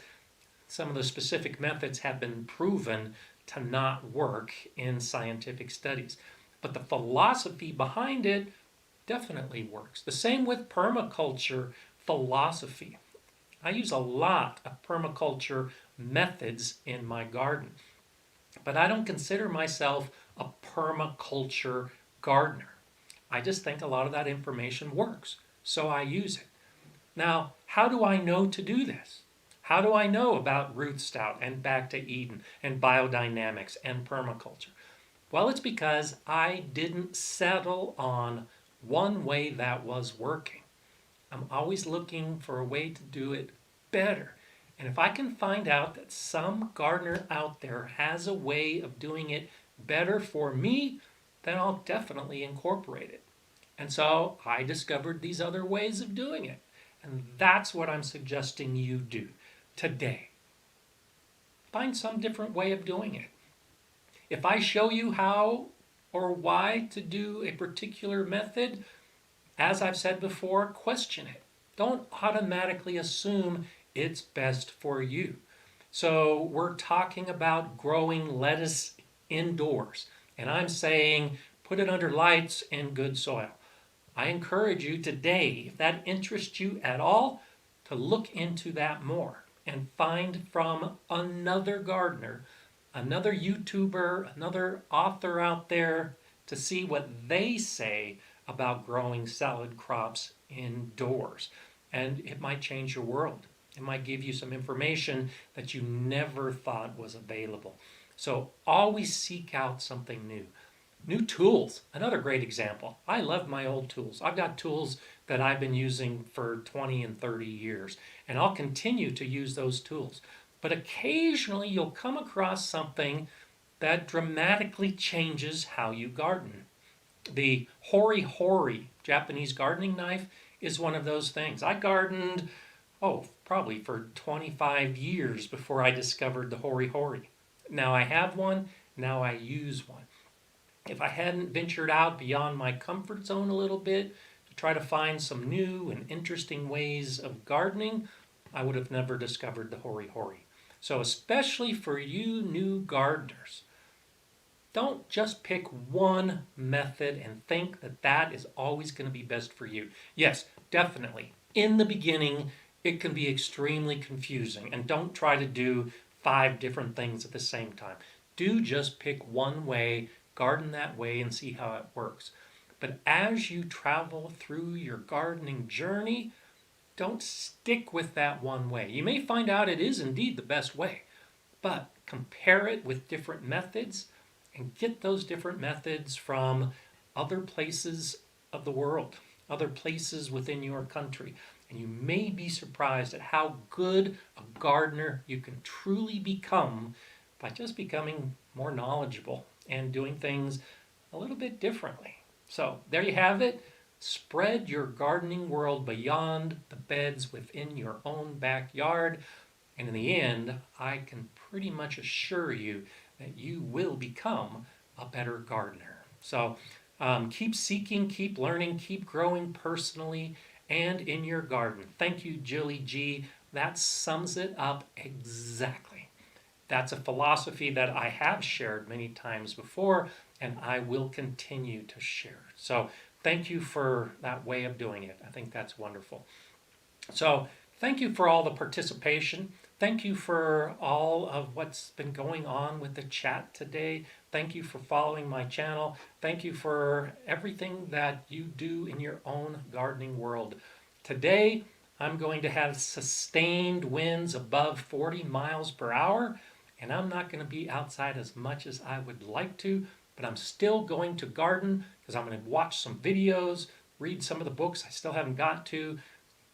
[SPEAKER 1] some of the specific methods have been proven to not work in scientific studies. But the philosophy behind it definitely works. The same with permaculture philosophy. I use a lot of permaculture methods in my garden, but I don't consider myself a permaculture gardener. I just think a lot of that information works, so I use it. Now, how do I know to do this? How do I know about Ruth Stout and Back to Eden and biodynamics and permaculture? Well, it's because I didn't settle on one way that was working. I'm always looking for a way to do it better. And if I can find out that some gardener out there has a way of doing it better for me, then I'll definitely incorporate it. And so I discovered these other ways of doing it. And that's what I'm suggesting you do today. Find some different way of doing it. If I show you how or why to do a particular method, as I've said before, question it. Don't automatically assume it's best for you. So we're talking about growing lettuce indoors, and I'm saying put it under lights in good soil. I encourage you today, if that interests you at all, to look into that more and find from another gardener, another YouTuber, another author out there to see what they say about growing salad crops indoors. And it might change your world. It might give you some information that you never thought was available. So always seek out something new. New tools, another great example. I love my old tools. I've got tools that I've been using for 20 and 30 years, and I'll continue to use those tools. But occasionally you'll come across something that dramatically changes how you garden. The hori hori Japanese gardening knife is one of those things. I gardened, probably for 25 years before I discovered the hori hori. Now I have one, now I use one. If I hadn't ventured out beyond my comfort zone a little bit to try to find some new and interesting ways of gardening, I would have never discovered the hori hori. So especially for you new gardeners, don't just pick one method and think that that is always going to be best for you. Yes, definitely. In the beginning, it can be extremely confusing, and don't try to do 5 different things at the same time. Do just pick one way, garden that way, and see how it works. But as you travel through your gardening journey, don't stick with that one way. You may find out it is indeed the best way, but compare it with different methods and get those different methods from other places of the world, other places within your country. And you may be surprised at how good a gardener you can truly become by just becoming more knowledgeable and doing things a little bit differently. So there you have it. Spread your gardening world beyond the beds within your own backyard. And in the end, I can pretty much assure you that you will become a better gardener. So keep seeking, keep learning, keep growing personally and in your garden. Thank you, Julie G. That sums it up exactly. That's a philosophy that I have shared many times before, and I will continue to share. So thank you for that way of doing it. I think that's wonderful. So thank you for all the participation. Thank you for all of what's been going on with the chat today. Thank you for following my channel. Thank you for everything that you do in your own gardening world. Today, I'm going to have sustained winds above 40 miles per hour, and I'm not going to be outside as much as I would like to, but I'm still going to garden because I'm going to watch some videos, read some of the books I still haven't got to,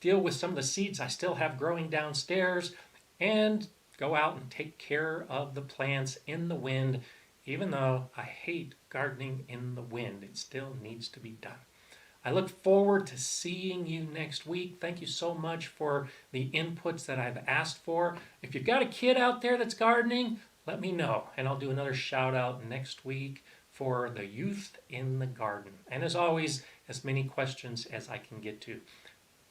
[SPEAKER 1] deal with some of the seeds I still have growing downstairs, and go out and take care of the plants in the wind. Even though I hate gardening in the wind, it still needs to be done. I look forward to seeing you next week. Thank you so much for the inputs that I've asked for. If you've got a kid out there that's gardening, let me know, and I'll do another shout out next week for the youth in the garden. And as always, as many questions as I can get to.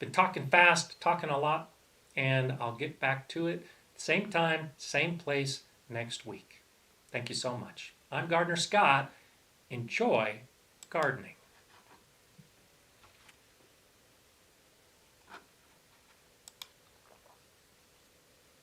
[SPEAKER 1] Been talking fast, talking a lot, and I'll get back to it. Same time, same place next week. Thank you so much. I'm Gardener Scott. Enjoy gardening.